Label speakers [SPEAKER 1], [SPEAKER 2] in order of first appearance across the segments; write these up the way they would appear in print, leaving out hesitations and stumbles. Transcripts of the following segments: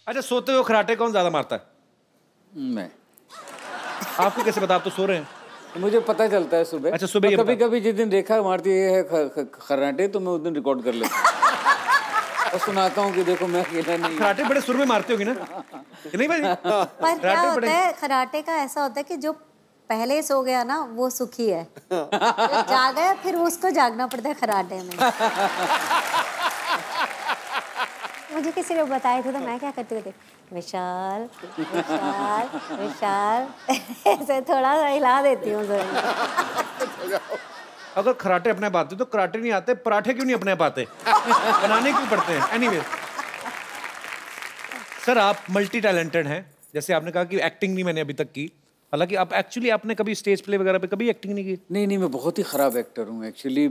[SPEAKER 1] अच्छा, सोते हुए खराटे कौन ज्यादा मारता है?
[SPEAKER 2] मैं।
[SPEAKER 1] आपको कैसे पता? आप तो सो रहे हैं।
[SPEAKER 2] मुझे पता चलता है सुबह।
[SPEAKER 1] अच्छा, सुबह ये
[SPEAKER 2] कभी कभी जिस दिन रेखा मारती है खराटे तो मैं उस दिन रिकॉर्ड कर लेता हूँ और सुनाता हूँ कि देखो मैं अकेला नहीं।
[SPEAKER 1] खराटे बड़े सुर में मारते होगी ना? नहीं भाई?
[SPEAKER 3] पर क्या होता है खराटे का, ऐसा होता है कि जो पहले सो गया ना वो सुखी है, जाग गया फिर उसको जागना पड़ता है खराटे में। मुझे किसी ने बताया था तो मैं क्या करती थी, विशाल विशाल विशाल ऐसे थोड़ा सा हिला देती हूँ।
[SPEAKER 1] अगर खराटे अपने आप आते तो कराटे नहीं आते, पराठे क्यों नहीं अपने आप आते? बनाने क्यों पड़ते हैं? एनीवे सर, आप मल्टी टैलेंटेड हैं। जैसे आपने कहा कि एक्टिंग नहीं मैंने अभी तक की, हालांकि आप एक्चुअली आपने कभी स्टेज प्ले वगैरह पे कभी एक्टिंग नहीं की?
[SPEAKER 2] नहीं, मैं बहुत ही खराब एक्टर हूँ एक्चुअली।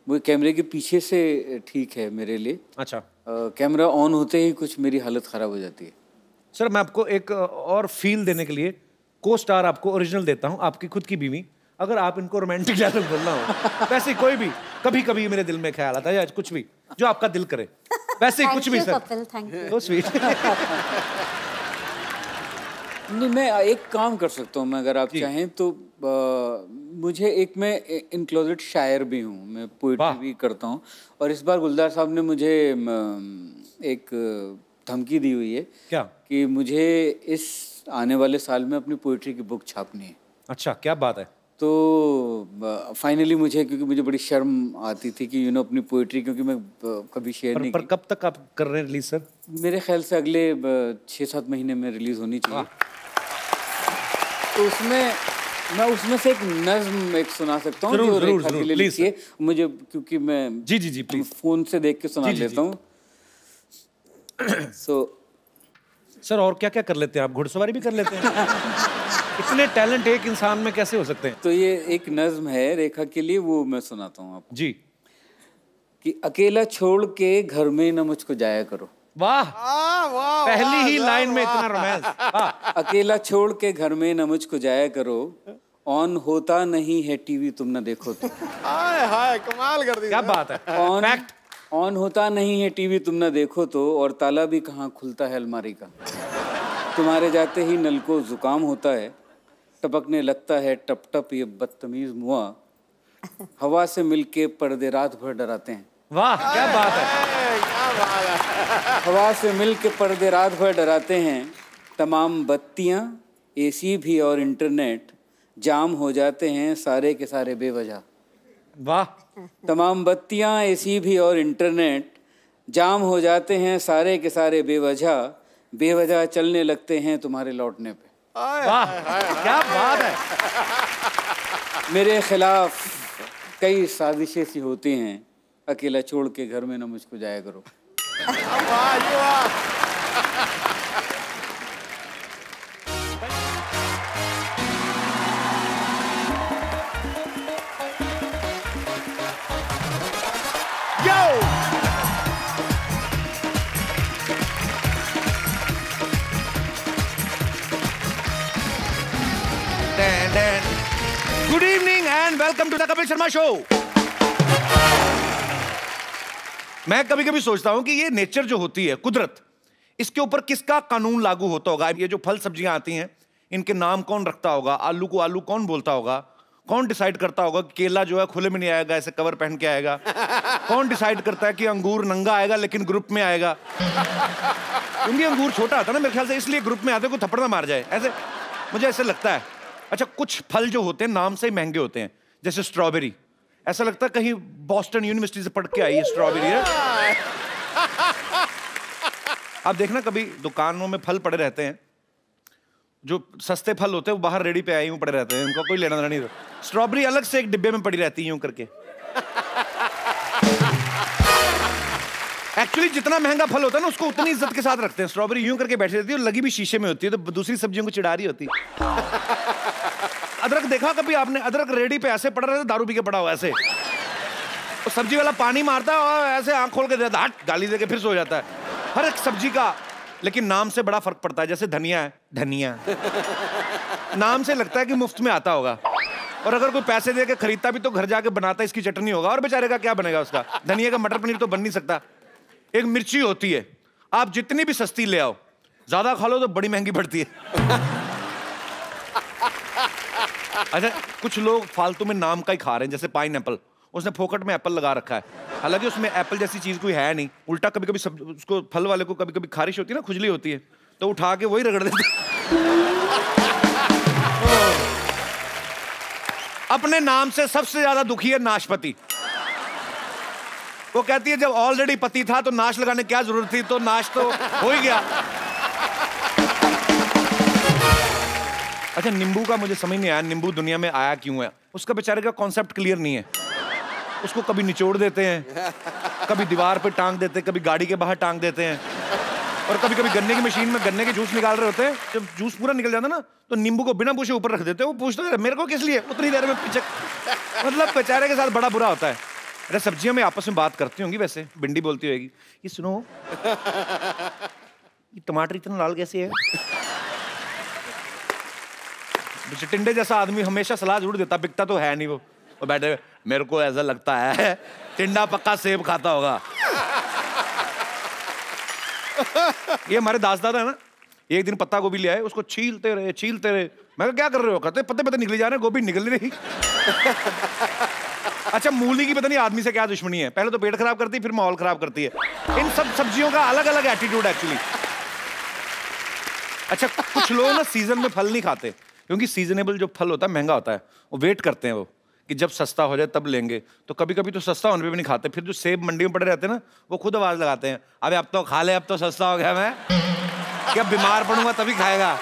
[SPEAKER 2] वो कैमरे के पीछे से ठीक है मेरे लिए।
[SPEAKER 1] अच्छा।
[SPEAKER 2] कैमरा ऑन होते ही कुछ मेरी हालत खराब हो जाती है।
[SPEAKER 1] सर, मैं आपको एक और फील देने के लिए को स्टार आपको ओरिजिनल देता हूँ, आपकी खुद की बीवी। अगर आप इनको रोमांटिक डायलॉग बोलना हो, वैसे कोई भी, कभी कभी मेरे दिल में ख्याल आता है या कुछ भी जो आपका दिल करे, वैसे कुछ भी sir.
[SPEAKER 3] Thank you.
[SPEAKER 1] So sweet.
[SPEAKER 2] नहीं, मैं एक काम कर सकता हूँ मैं, अगर आप चाहें तो। मुझे मैं इनक्लोजेड शायर भी हूँ, मैं पोइट्री भी करता हूँ। और इस बार गुलजार साहब ने मुझे एक धमकी दी हुई है।
[SPEAKER 1] क्या?
[SPEAKER 2] कि मुझे इस आने वाले साल में अपनी पोइट्री की बुक छापनी है।
[SPEAKER 1] अच्छा, क्या बात है।
[SPEAKER 2] तो फाइनली मुझे, क्योंकि मुझे बड़ी शर्म आती थी कि अपनी पोइट्री, क्योंकि मैं कभी शेयर नहीं
[SPEAKER 1] पर कब तक आप कर रहे हैं रिलीज सर?
[SPEAKER 2] मेरे ख्याल से अगले 6-7 महीने में रिलीज होनी चाहिए। तो मैं उसमें से एक नज्म एक सुना सकता हूँ जो रेखा के लिए लिखी है मुझे, क्योंकि मैं
[SPEAKER 1] जी प्लीज
[SPEAKER 2] फोन से देख के सुना लेता हूँ।
[SPEAKER 1] सर, और क्या क्या कर लेते हैं आप? घुड़सवारी भी कर लेते हैं? इतने टैलेंट एक इंसान में कैसे हो सकते हैं?
[SPEAKER 2] तो ये एक नज्म है रेखा के लिए, वो मैं सुनाता हूँ आपको।
[SPEAKER 1] जी।
[SPEAKER 2] कि अकेला छोड़ के घर में न मुझको जाया करो।
[SPEAKER 1] वाह, पहली ही लाइन में इतना रोमांस।
[SPEAKER 2] अकेला छोड़ के घर में न मुझको जाया करो, ऑन होता नहीं है टीवी तुम न देखो तो।
[SPEAKER 4] हाय कमाल कर दी।
[SPEAKER 1] क्या बात है।
[SPEAKER 2] ऑन होता नहीं है टीवी तुम न देखो तो, और ताला भी कहाँ खुलता है अलमारी का। तुम्हारे जाते ही नल को जुकाम होता है, टपकने लगता है टप टप ये बदतमीज मुआ, हवा से मिलके पर्दे रात भर डराते हैं।
[SPEAKER 1] वाह, क्या बात है।
[SPEAKER 2] हवा से मिलके पर्दे रात भर डराते हैं, तमाम बत्तियां एसी भी और इंटरनेट जाम हो जाते हैं सारे के सारे बेवजह।
[SPEAKER 1] वाह।
[SPEAKER 2] तमाम बत्तियां एसी भी और इंटरनेट जाम हो जाते हैं सारे के सारे बेवजह चलने लगते हैं तुम्हारे लौटने पे।
[SPEAKER 1] वाह, क्या बात है।
[SPEAKER 2] मेरे खिलाफ कई साजिशें सी होती हैं, अकेला छोड़ के घर में न मुझको जाया करो।
[SPEAKER 1] Good evening and welcome to the Kapil Sharma show. मैं कभी कभी सोचता हूं कि ये नेचर जो होती है, कुदरत, इसके ऊपर किसका कानून लागू होता होगा? ये जो फल सब्जियां आती हैं, इनके नाम कौन रखता होगा? आलू को आलू कौन बोलता होगा? कौन डिसाइड करता होगा कि केला जो है खुले में नहीं आएगा, ऐसे कवर पहन के आएगा? कौन डिसाइड करता है कि अंगूर नंगा आएगा लेकिन ग्रुप में आएगा? क्योंकि अंगूर छोटा आता है ना मेरे ख्याल से, इसलिए ग्रुप में आते को थप्पड़ ना मार जाए, ऐसे मुझे ऐसे लगता है। अच्छा, कुछ फल जो होते हैं नाम से ही महंगे होते हैं, जैसे स्ट्रॉबेरी, ऐसा लगता है कहीं बॉस्टन यूनिवर्सिटी से पढ़ के आई है स्ट्रॉबेरी है। आप देखना कभी दुकानों में फल पड़े रहते हैं, जो सस्ते फल होते हैं वो बाहर रेडी पे आए यूं पड़े रहते हैं, उनका कोई लेना देना नहीं होता। स्ट्रॉबेरी अलग से एक डिब्बे में पड़ी रहती है यूं करके। एक्चुअली जितना महंगा फल होता है ना उसको उतनी इज्जत के साथ रखते हैं। स्ट्रॉबेरी यूं करके बैठी रहती है और लगी भी शीशे में होती है, तो दूसरी सब्जियों को चिढ़ा रही होती है। अदरक देखा कभी आपने? अदरक रेडी पे ऐसे पड़ा रहता है, दारू पी के पड़ा हुआ ऐसे, तो सब्जी वाला पानी मारता है और ऐसे आंख खोल के देता है, हट, गाली देके फिर सो जाता है। हर एक सब्जी का लेकिन नाम से बड़ा फर्क पड़ता है। जैसे धनिया है, धनिया नाम से लगता है कि मुफ्त में आता होगा, और अगर कोई पैसे दे के खरीदता भी तो घर जाके बनाता इसकी चटनी होगा, और बेचारे का क्या बनेगा उसका? धनिया का मटर पनीर तो बन नहीं सकता। एक मिर्ची होती है, आप जितनी भी सस्ती ले आओ, ज्यादा खा लो तो बड़ी महंगी पड़ती है। अच्छा, कुछ लोग फालतू में नाम का ही खा रहे हैं, जैसे पाइनएप्पल, उसने फोकट में एप्पल लगा रखा है, हालांकि उसमें एप्पल जैसी चीज कोई है नहीं। उल्टा कभी कभी सब उसको फल वाले को कभी कभी खारिश होती है ना, खुजली होती है, तो उठा के वही रगड़ देते। अपने नाम से सबसे ज्यादा दुखी है नाशपति। वो कहती है जब ऑलरेडी पति था तो नाश लगाने क्या जरूरत थी, तो नाश तो हो ही गया। अच्छा, नींबू का मुझे समझ नहीं आया, नींबू दुनिया में आया क्यों है? उसका बेचारे का कॉन्सेप्ट क्लियर नहीं है। उसको कभी निचोड़ देते हैं, कभी दीवार पे टांग देते हैं, कभी गाड़ी के बाहर टांग देते हैं, और कभी कभी गन्ने की मशीन में गन्ने के जूस निकाल रहे होते हैं, जब जूस पूरा निकल जाता ना तो नींबू को बिना पूछे ऊपर रख देते हैं। वो पूछते हैं मेरे को किस लिए, उतनी देर में पीछे। मतलब बेचारे के साथ बड़ा बुरा होता है। अरे सब्जियां में आपस में बात करती होंगी, वैसे भिंडी बोलती होगी, ये सुनो ये टमाटर इतना लाल कैसे है? टिंडे जैसा आदमी हमेशा सलाह जरूर देता, बिकता तो है नहीं वो बैठे, मेरे को ऐसा लगता है टिंडा पक्का सेब खाता होगा। ये हमारे दास दादा है ना, एक दिन पत्ता गोभी ले आए, उसको छीलते रहे। मैं कहा क्या कर रहे हो? कहते पत्ते पत्ते निकले जा रहे हैं, गोभी निकल नहीं रही। अच्छा, मूली की पता नहीं आदमी से क्या दुश्मनी है, पहले तो पेट खराब करती है, फिर माहौल खराब करती है। इन सब सब्जियों का अलग अलग एटीट्यूड एक्चुअली। अच्छा, कुछ लोग ना सीजन में फल नहीं खाते, क्योंकि सीजनेबल जो फल होता है महंगा होता है, वो वेट करते हैं वो कि जब सस्ता हो जाए तब लेंगे। तो कभी कभी तो सस्ता होने पे भी नहीं खाते, फिर जो सेब मंडी में पड़े रहते हैं ना, वो खुद आवाज लगाते हैं, अबे अब तो खा ले, अब तो सस्ता हो गया, मैं क्या बीमार पड़ूंगा तभी खाएगा।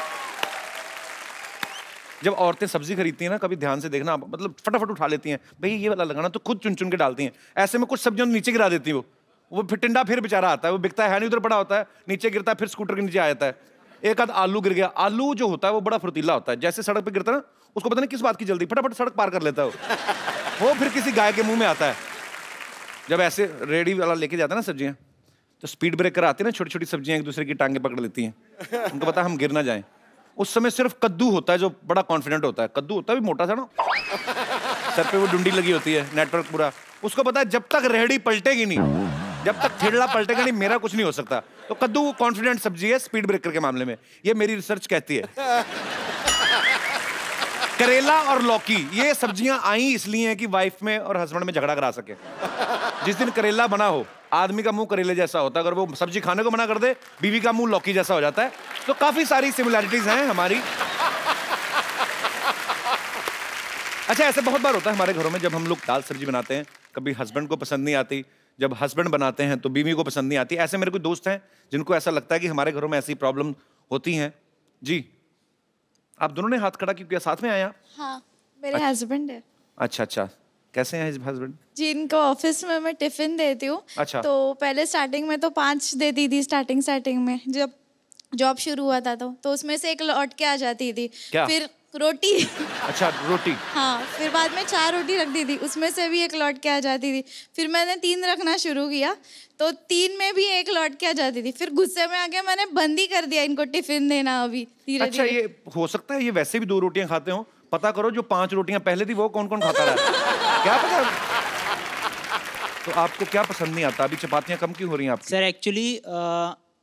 [SPEAKER 1] जब औरतें सब्जी खरीदती हैं ना, कभी ध्यान से देखना, मतलब फटाफट उठा लेती हैं, भाई ये वाला लगाना, तो खुद चुन चुन के डालती हैं। ऐसे में कुछ सब्जियों नीचे गिरा देती हैं वो फिर टिंडा फिर बेचारा आता है, वो बिकता है नहीं, उधर पड़ा होता है, नीचे गिरता है, फिर स्कूटर के नीचे आ जाता है। एक आध आलू गिर गया। आलू जो होता है वो बड़ा फुर्तीला होता है, जैसे सड़क पे गिरता है ना, उसको पता नहीं किस बात की जल्दी, फटाफट सड़क पार कर लेता है वो फिर किसी गाय के मुंह में आता है। जब ऐसे रेडी वाला लेके जाता है ना सब्जियां, तो स्पीड ब्रेकर आते हैं ना, छोटी छोटी सब्जियां एक दूसरे की टांगे पकड़ लेती हैं, उनको पता है हम गिर ना जाएं। उस समय सिर्फ कद्दू होता है जो बड़ा कॉन्फिडेंट होता है। कद्दू होता है भी मोटा सा ना, सर पे वो डुंडी लगी होती है, नेटवर्क पूरा, उसको पता है जब तक रेहड़ी पलटेगी नहीं, जब तक ठेला पलटेगा नहीं, मेरा कुछ नहीं हो सकता। तो कद्दू कॉन्फिडेंट सब्जी है स्पीड ब्रेकर के मामले में, ये मेरी रिसर्च कहती है। करेला और लौकी, ये सब्जियां आई इसलिए हैं कि वाइफ में और हस्बैंड में झगड़ा करा सके। जिस दिन करेला बना हो, आदमी का मुंह करेले जैसा होता है, अगर वो सब्जी खाने को मना कर दे, बीवी का मुंह लौकी जैसा हो जाता है। तो काफी सारी सिमिलैरिटीज हैं हमारी। अच्छा, ऐसे बहुत बार होता है हमारे घरों में, जब हम लोग दाल सब्जी बनाते हैं, कभी हस्बैंड को पसंद नहीं आती, जब हस्बैंड बनाते हैं तो बीवी को पसंद नहीं आती। ऐसे मेरे कोई दोस्त हैं जिनको ऐसा लगता है कि हमारे घरों में ऐसी प्रॉब्लम होती हैं। जी, आप दोनों ने हाथ खड़ा क्यों किया, साथ में आया?
[SPEAKER 5] हाँ, मेरे हस्बैंड है।
[SPEAKER 1] अच्छा अच्छा, कैसे हैं हस्बैंड?
[SPEAKER 5] जी, इनको ऑफिस में मैं टिफिन देती हूँ। अच्छा। तो पहले स्टार्टिंग में तो 5 देती थी, स्टार्टिंग में जब जॉब शुरू हुआ था तो उसमें से 1 लौट के आ जाती थी।
[SPEAKER 1] क्या?
[SPEAKER 5] फिर रोटी।
[SPEAKER 1] अच्छा, रोटी।
[SPEAKER 5] हाँ, फिर बाद में 4 रोटी रख दी थी, उसमें से भी 1 लौट के आ जाती थी। फिर मैंने 3 रखना शुरू किया तो 3 में भी 1 लौट के आ जाती थी। फिर गुस्से में आके मैंने बंद ही कर दिया इनको टिफिन देना अभी धीरे।
[SPEAKER 1] अच्छा, ये हो सकता है ये वैसे भी 2 रोटियां खाते हो, पता करो जो 5 रोटियां पहले थी वो कौन कौन खाता रहा। क्या पता। तो आपको क्या पसंद नहीं आता? अभी चपातियां कम क्यों हो रही हैं आपकी?
[SPEAKER 6] सर एक्चुअली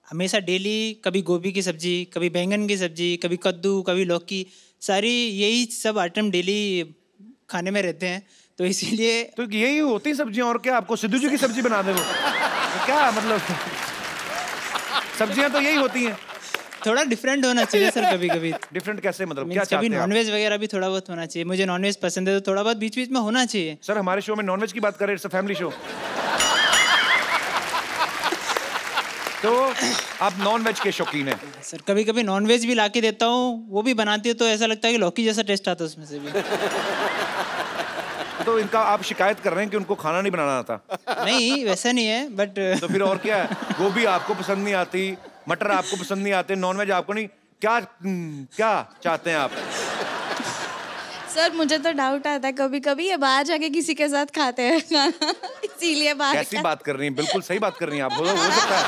[SPEAKER 6] हमेशा डेली कभी गोभी की सब्जी, कभी बैंगन की सब्जी, कभी कद्दू, कभी लौकी, सारी यही सब आइटम डेली खाने में रहते हैं, तो इसीलिए। तो
[SPEAKER 1] यही होती सब्जियां, और क्या आपको सिद्धू जी की सब्जी बना दे वो? तो क्या मतलब, सब्जियां तो यही होती हैं।
[SPEAKER 6] थोड़ा डिफरेंट होना चाहिए सर कभी कभी।
[SPEAKER 1] डिफरेंट कैसे, मतलब क्या चाहते हैं?
[SPEAKER 6] कभी नॉनवेज वगैरह भी थोड़ा बहुत होना चाहिए, मुझे नॉनवेज पसंद है तो थोड़ा बहुत बीच बीच में होना चाहिए।
[SPEAKER 1] सर हमारे शो में नॉनवेज की बात करें, इट्स अ फैमिली शो। तो आप नॉनवेज के शौकीन हैं?
[SPEAKER 6] सर कभी कभी नॉनवेज भी लाके देता हूँ, वो भी बनाती है तो ऐसा लगता है कि लौकी जैसा टेस्ट आता है उसमें से भी।
[SPEAKER 1] तो इनका आप शिकायत कर रहे हैं कि उनको खाना नहीं बनाना आता?
[SPEAKER 6] नहीं, वैसा नहीं है, बट
[SPEAKER 1] तो फिर और क्या है? गोभी आपको पसंद नहीं आती, मटर आपको पसंद नहीं आते, नॉनवेज आपको नहीं, क्या चाहते हैं आप?
[SPEAKER 5] सर मुझे तो डाउट आता है कभी कभी ये बाहर जाके किसी के साथ खाते हैं खाना, इसीलिए बाहर।
[SPEAKER 1] कैसी बात कर रही हैं? बिल्कुल सही बात कर रही हैं आप। हो सकता है।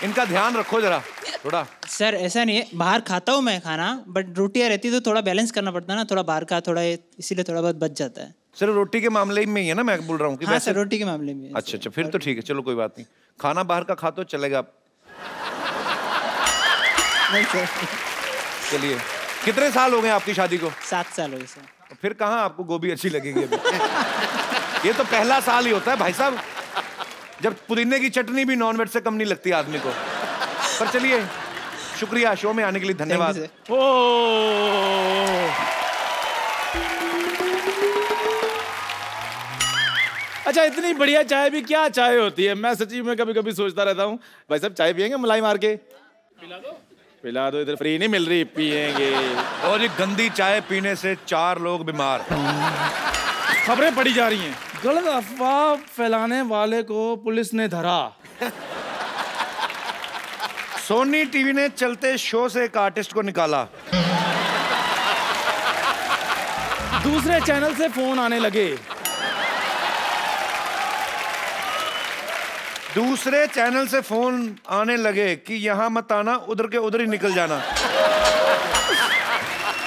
[SPEAKER 1] इनका ध्यान रखो जरा। थोड़ा।
[SPEAKER 6] सर ऐसा नहीं है, बाहर खाता हूँ मैं खाना, बट रोटियाँ रहती तो थोड़ा बैलेंस करना पड़ता है ना, थोड़ा बाहर का थोड़ा, इसीलिए थोड़ा बहुत बच जाता है।
[SPEAKER 1] सिर्फ रोटी के मामले में ही है ना, मैं बोल रहा हूँ कि
[SPEAKER 6] हाँ
[SPEAKER 1] वैसे।
[SPEAKER 6] सर, रोटी के मामले में।
[SPEAKER 1] अच्छा अच्छा, फिर तो ठीक है, चलो कोई बात नहीं। खाना बाहर का खा तो चलेगा।
[SPEAKER 6] नहीं सर।
[SPEAKER 1] चलिए, कितने साल हो गए आपकी शादी को?
[SPEAKER 6] 7 साल हो गए सर।
[SPEAKER 1] फिर कहाँ आपको गोभी अच्छी लगेगी अभी? ये तो पहला साल ही होता है भाई साहब, जब पुदीने की चटनी भी नॉनवेज से कम नहीं लगती आदमी को। पर चलिए, शुक्रिया शो में आने के लिए, धन्यवाद।
[SPEAKER 4] अच्छा, इतनी बढ़िया चाय भी क्या चाय होती है, मैं सच्ची में कभी कभी सोचता रहता हूँ। भाई साहब चाय पियेंगे मलाई मार के? पिला दो, इधर फ्री नहीं मिल रही, पियेंगे।
[SPEAKER 1] और ये गंदी चाय पीने से 4 लोग बीमार।
[SPEAKER 4] खबरें पड़ी जा रही हैं, गलत अफवाह फैलाने वाले को पुलिस ने धरा।
[SPEAKER 1] सोनी टीवी ने चलते शो से एक आर्टिस्ट को निकाला।
[SPEAKER 4] दूसरे चैनल से फोन आने लगे।
[SPEAKER 1] दूसरे चैनल से फोन आने लगे कि यहाँ मत आना, उधर के उधर ही निकल जाना।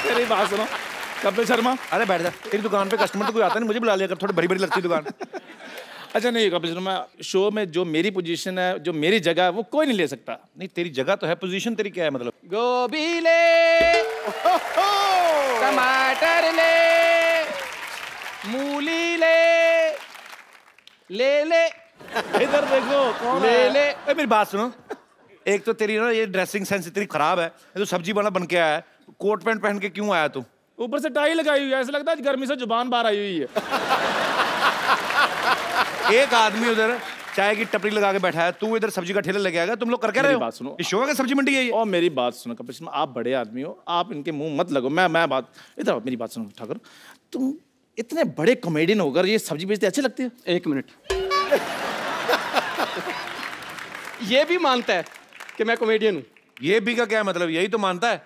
[SPEAKER 4] मेरी बात सुनो कपिल शर्मा।
[SPEAKER 1] अरे बैठ जा, तेरी दुकान पे कस्टमर तो कोई आता नहीं, मुझे बुला लिया कर, थोड़ी बड़ी बड़ी लगती दुकान।
[SPEAKER 4] अच्छा नहीं कपिल शर्मा, शो में जो मेरी पोजीशन है, जो मेरी जगह है, वो कोई नहीं ले सकता।
[SPEAKER 1] नहीं, तेरी जगह तो है, पोजीशन तेरी क्या है मतलब?
[SPEAKER 4] गोभी ले, टमाटर ले, मूली ले, ले इधर देखो कौन ले।
[SPEAKER 1] मेरी बात सुनो, एक तो तेरी ना ये ड्रेसिंग सेंस इतनी खराब है, ये तो सब्जी वाला बन के आया है, कोट पैंट पहन के क्यों आया तू?
[SPEAKER 4] ऊपर से टाई लगाई हुई है, ऐसा लगता है गर्मी से जुबान बाहर आई हुई है।
[SPEAKER 1] एक आदमी उधर चाय की टपरी लगा के बैठा है, तू इधर सब्जी का ठेला लेके आएगा। तुम लोग कर क्या रहे हो?
[SPEAKER 4] बात सुनो,
[SPEAKER 1] इस शो का सब्जी मंडी है ये।
[SPEAKER 4] और मेरी बात सुनो कपिल शर्मा, आप बड़े आदमी हो, आप इनके मुंह मत लगो। मैं बात इधर, मेरी बात सुनो ठाकुर, तुम इतने बड़े कॉमेडियन होकर ये सब्जी बेचते अच्छे लगते हैं?
[SPEAKER 7] 1 मिनट। ये भी मानता है कि मैं कॉमेडियन हूँ।
[SPEAKER 1] ये भी का क्या मतलब? यही तो मानता है।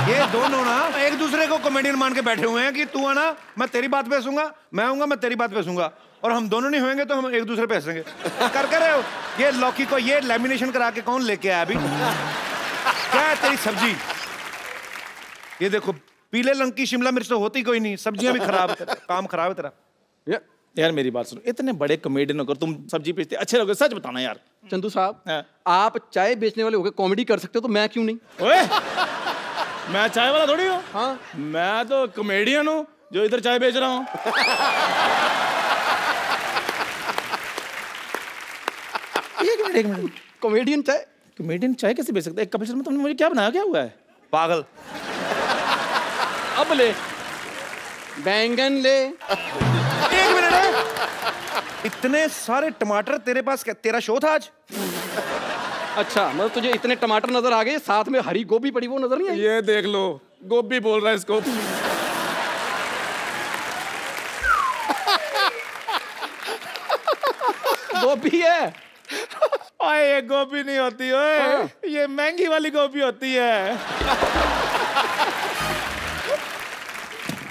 [SPEAKER 1] ये दोनों ना एक दूसरे को कॉमेडियन मान के बैठे हुए हैं कि तू आना मैं तेरी बात पे हंसूंगा, मैं आऊंगा मैं तेरी बात पे हंसूंगा, और हम दोनों नहीं होंगे तो हम एक दूसरे पे हंसेंगे। कर रहे हो ये लौकी को ये लैमिनेशन करा के कौन लेके आया अभी? क्या है तेरी सब्जी? ये देखो, पीले रंग की शिमला मिर्च तो होती कोई नहीं, सब्जियां भी खराब, काम खराब है तेरा।
[SPEAKER 4] यार मेरी बात सुनो, इतने बड़े कॉमेडियन होकर तुम सब्जी बेचते अच्छे लोग, सच बताना यार।
[SPEAKER 7] चंदू साहब,
[SPEAKER 4] हाँ।
[SPEAKER 7] आप चाय बेचने वाले होकर कॉमेडी कर सकते हो, तो मैं क्यों नहीं?
[SPEAKER 4] ओए, मैं चाय वाला थोड़ी हूँ।
[SPEAKER 7] हाँ,
[SPEAKER 4] मैं तो कॉमेडियन हूँ जो इधर चाय बेच रहा हूँ। एक मिनट,
[SPEAKER 7] कॉमेडियन चाय?
[SPEAKER 4] कॉमेडियन चाय कैसे बेच सकता है? कपिल शर्मा तुमने मुझे क्या बनाया, क्या हुआ है?
[SPEAKER 1] पागल।
[SPEAKER 7] अब ले, बैंगन ले।
[SPEAKER 1] एक मिनट है, इतने सारे टमाटर तेरे पास? क्या तेरा शो था आज?
[SPEAKER 7] अच्छा, मतलब तुझे इतने टमाटर नजर आ गए, साथ में हरी गोभी पड़ी वो नजर नहीं आई?
[SPEAKER 4] ये देख लो, गोभी बोल रहा है इसको।
[SPEAKER 7] गोभी है।
[SPEAKER 4] ओए, ये गोभी नहीं होती ओए, ये महंगी वाली गोभी होती है।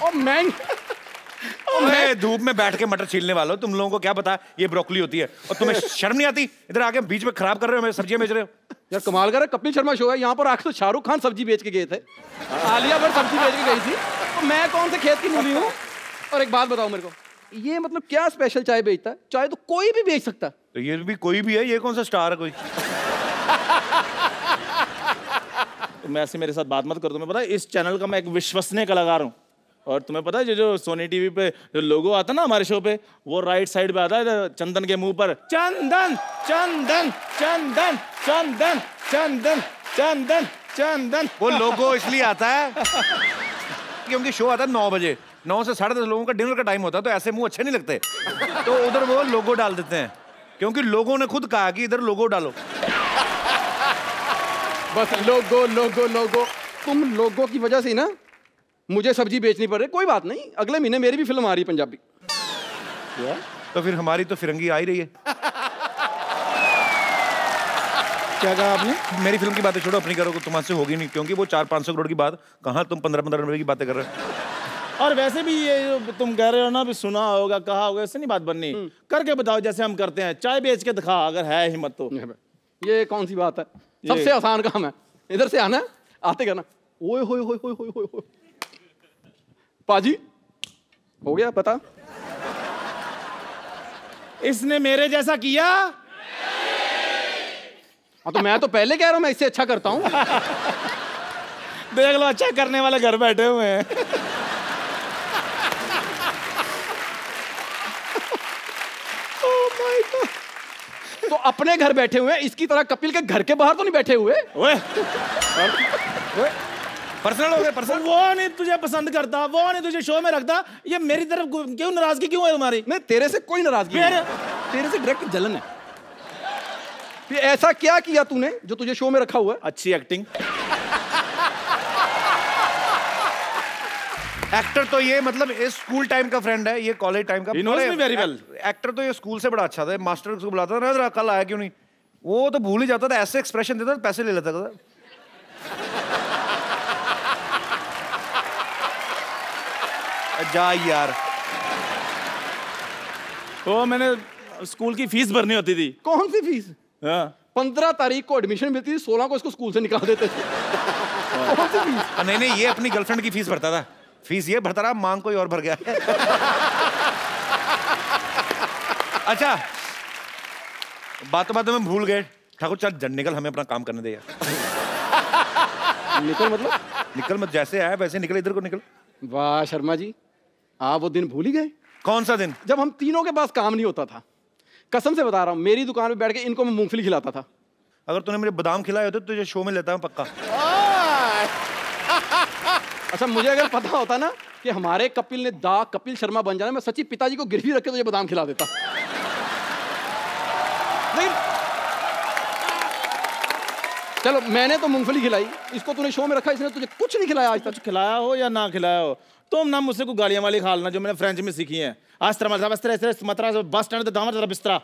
[SPEAKER 7] और मैं
[SPEAKER 1] धूप में बैठ के मटर छीलने वालों, तुम लोगों को क्या पता ये ब्रोकली होती है? और तुम्हें शर्म नहीं आती? इधर आके बीच में खराब कर रहे हो, मेरे सब्जियां बेच रहे हो।
[SPEAKER 7] यार कमाल कर रहा है, कपिल शर्मा शो है, यहाँ पर आके तो शाहरुख खान सब्जी बेच के गए थे, आलिया भट्ट सब्जी बेच के गई थी, तो मैं कौन से खेत की मूली हूँ? और एक बात बताओ मेरे को, ये मतलब क्या स्पेशल चाय बेचता है? चाय तो कोई भी बेच सकता है।
[SPEAKER 1] तो ये भी कोई भी है, ये कौन सा स्टार है कोई?
[SPEAKER 4] तुम ऐसे मेरे साथ बात मत कर। तुम्हें पता है इस चैनल का मैं एक विश्वसनीय कलाकार हूँ, और तुम्हें पता है जो सोनी टीवी पे जो लोगो आता है ना हमारे शो पे, वो राइट साइड पे आता है चंदन के मुंह पर, चंदन चंदन चंदन चंदन चंदन चंदन चंदन।
[SPEAKER 1] वो लोगो इसलिए आता है क्योंकि शो आता है 9 बजे, 9 से 10:30 लोगों का डिनर का टाइम होता है, तो ऐसे मुंह अच्छे नहीं लगते, तो उधर वो लोगो डाल देते हैं, क्योंकि लोगों ने खुद कहा कि इधर लोगो डालो।
[SPEAKER 7] बस लोगो लोगो लोगो, तुम लोगों की वजह से ही ना मुझे सब्जी बेचनी पड़ रही। कोई बात नहीं, अगले महीने मेरी भी फिल्म आ रही है पंजाबी।
[SPEAKER 1] तो फिर हमारी तो फिरंगी आ ही रही है।
[SPEAKER 4] क्या कहा आपने?
[SPEAKER 1] मेरी फिल्म की बातें छोड़ो, अपनी करो, तुम्हारे से होगी नहीं, क्योंकि वो 400-500 करोड़ की बात, कहाँ तुम 15-15 रुपए की बातें कर रहे हो।
[SPEAKER 4] और वैसे भी ये जो तुम कह रहे हो ना, भी सुना होगा कहा होगा, इससे नहीं बात बननी। करके बताओ जैसे हम करते हैं, चाय बेच के दिखा अगर है हिम्मत तो।
[SPEAKER 7] ये कौन सी बात है? सबसे आसान काम है। इधर से आना, आते करना ओए होए होए होए होए होए। पाजी हो गया पता?
[SPEAKER 4] इसने मेरे जैसा किया।
[SPEAKER 7] हाँ तो मैं तो पहले कह रहा हूँ मैं इससे अच्छा करता हूँ।
[SPEAKER 4] देख लो, अच्छा करने वाले घर बैठे हुए हैं।
[SPEAKER 7] तो अपने घर बैठे हुए हैं, इसकी तरह कपिल के घर के बाहर तो नहीं बैठे हुए।
[SPEAKER 4] ओए,
[SPEAKER 1] पर्सनल हो गए, पर्सनल।
[SPEAKER 4] वो नहीं तुझे पसंद करता, वो नहीं तुझे शो में रखता, ये मेरी तरफ क्यों नाराजगी क्यों है तुम्हारी?
[SPEAKER 7] नहीं तेरे से कोई नाराजगी नहीं, तेरे से डायरेक्ट जलन है। ये ऐसा क्या किया तूने जो तुझे शो में रखा हुआ है?
[SPEAKER 4] अच्छी एक्टिंग।
[SPEAKER 1] एक्टर तो ये मतलब इस स्कूल टाइम का फ्रेंड है, ये कॉलेज टाइम का।
[SPEAKER 4] He knows me very well.
[SPEAKER 1] Actor तो ये स्कूल से बड़ा अच्छा था, मास्टर उसको बुलाता था ना, जरा कल आया क्यों नहीं, वो तो भूल ही जाता था, ऐसे एक्सप्रेशन देता था, पैसे ले लेता था। जा यार।
[SPEAKER 4] वो मैंने स्कूल की फीस भरनी होती थी।
[SPEAKER 7] कौन सी फीस?
[SPEAKER 4] हाँ।
[SPEAKER 7] 15 तारीख को एडमिशन मिलती थी, 16 को इसको स्कूल से निकाल देते थे। कौन सी फीस?
[SPEAKER 1] नहीं, ये अपनी गर्लफ्रेंड की फीस भरता था, फीस ये भरता रहा, मांग कोई और भर गया। अच्छा, बातों में भूल गए ठाकुर, चल निकल, हमें अपना काम करने दे यार।
[SPEAKER 7] निकल मतलब?
[SPEAKER 1] निकल मत, जैसे आया वैसे निकल, इधर को निकल।
[SPEAKER 7] वाह शर्मा जी, आप वो दिन भूल ही गए?
[SPEAKER 1] कौन सा दिन?
[SPEAKER 7] जब हम तीनों के पास काम नहीं होता था। कसम से बता रहा हूँ, मेरी दुकान पे बैठ के इनको मैं मूंगफली खिलाता था।
[SPEAKER 1] अगर तूने मेरे बादाम खिलाए होते तो तुझे शो में लेता हूँ पक्का।
[SPEAKER 7] अच्छा, मुझे अगर पता होता ना कि हमारे कपिल ने कपिल शर्मा बन जाना, मैं सच्ची पिताजी को गिरवी रख के तुझे बादाम खिला देता। लेकिन चलो, मैंने तो मूंगफली खिलाई, इसको तूने शो में रखा, इसने तुझे कुछ नहीं खिलाया आज तक।
[SPEAKER 4] कुछ खिलाया हो या ना खिलाया हो, तुम ना मुझसे कोई गालियां वाली खालना जो मैंने फ्रेंच में सीखी है। आज तरह मतलब बस स्टैंड दामन जरा बिस्तरा।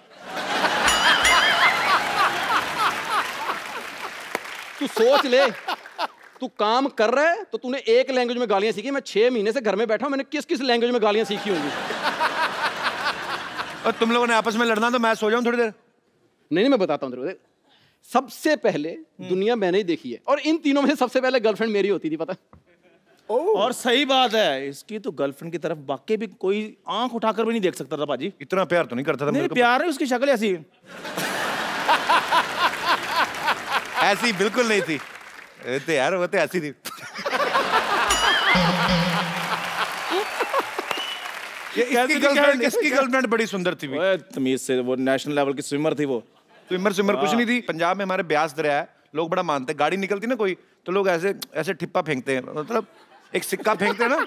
[SPEAKER 7] तू सोच ले, तू काम कर रहा है तो तूने एक लैंग्वेज में गालियां सीखी। मैं 6 महीने से घर में बैठा हूं, मैंने किस किस लैंग्वेज में गालियां सीखी होंगी।
[SPEAKER 1] और तुम लोगों ने आपस में लड़ना तो मैं सो जाऊं थोड़ी देर।
[SPEAKER 7] नहीं, मैं बताता हूं तेरे। सबसे पहले दुनिया मैंने ही देखी है, और इन तीनों में से सबसे पहले गर्लफ्रेंड मेरी होती थी, पता?
[SPEAKER 4] और सही बात है, इसकी तो गर्लफ्रेंड की तरफ वाकई भी कोई आंख उठाकर भी नहीं देख सकता था बाजी।
[SPEAKER 1] इतना प्यार तो नहीं करता था
[SPEAKER 4] नहीं,
[SPEAKER 1] मेरे को।
[SPEAKER 4] प्यार है, उसकी शक्ल ऐसी
[SPEAKER 1] ऐसी बिल्कुल नहीं थी तो यार, वो तो ऐसी थी। इसकी गर्लफ्रेंड बड़ी सुंदर थी।
[SPEAKER 4] तमीज से, वो नेशनल लेवल की स्विमर थी। वो
[SPEAKER 1] स्विमर कुछ नहीं थी। पंजाब में हमारे ब्यास दरिया है, लोग बड़ा मानते हैं, गाड़ी निकलती ना कोई तो लोग ऐसे ऐसे ठिप्पा फेंकते हैं, मतलब एक सिक्का फेंकते हैं ना,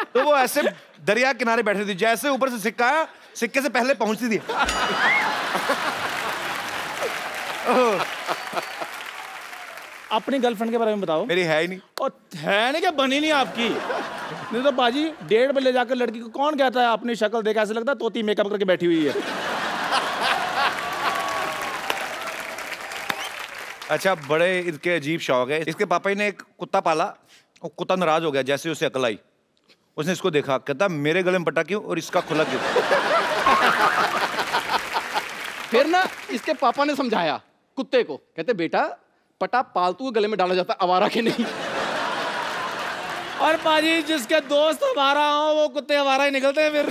[SPEAKER 1] तो वो ऐसे दरिया किनारे बैठे थी, जैसे ऊपर से सिक्का आया, सिक्के से पहले पहुंचती थी।
[SPEAKER 4] अपनी गर्लफ्रेंड के बारे में बताओ।
[SPEAKER 1] मेरी है ही नहीं।
[SPEAKER 4] और है नहीं क्या, बनी नहीं आपकी? नहीं तो बाजी 1:30 बजे जाकर लड़की को कौन कहता है अपनी शक्ल देखा ऐसे लगता है तोती मेकअप करके बैठी हुई है।
[SPEAKER 1] अच्छा, बड़े इसके अजीब शौक है। इसके पापा ने एक कुत्ता पाला, वो कुत्ता नाराज हो गया जैसे उसे अकल आई। उसने इसको देखा, कहता मेरे गले में पटा क्यों और इसका खुला क्यों।
[SPEAKER 7] फिर ना इसके पापा ने समझाया कुत्ते को, कहते बेटा पटा पालतू के गले में डाला जाता, आवारा के नहीं।
[SPEAKER 4] और बाजी जिसके दोस्त हमारा हो वो कुत्ते हमारा ही निकलते हैं फिर।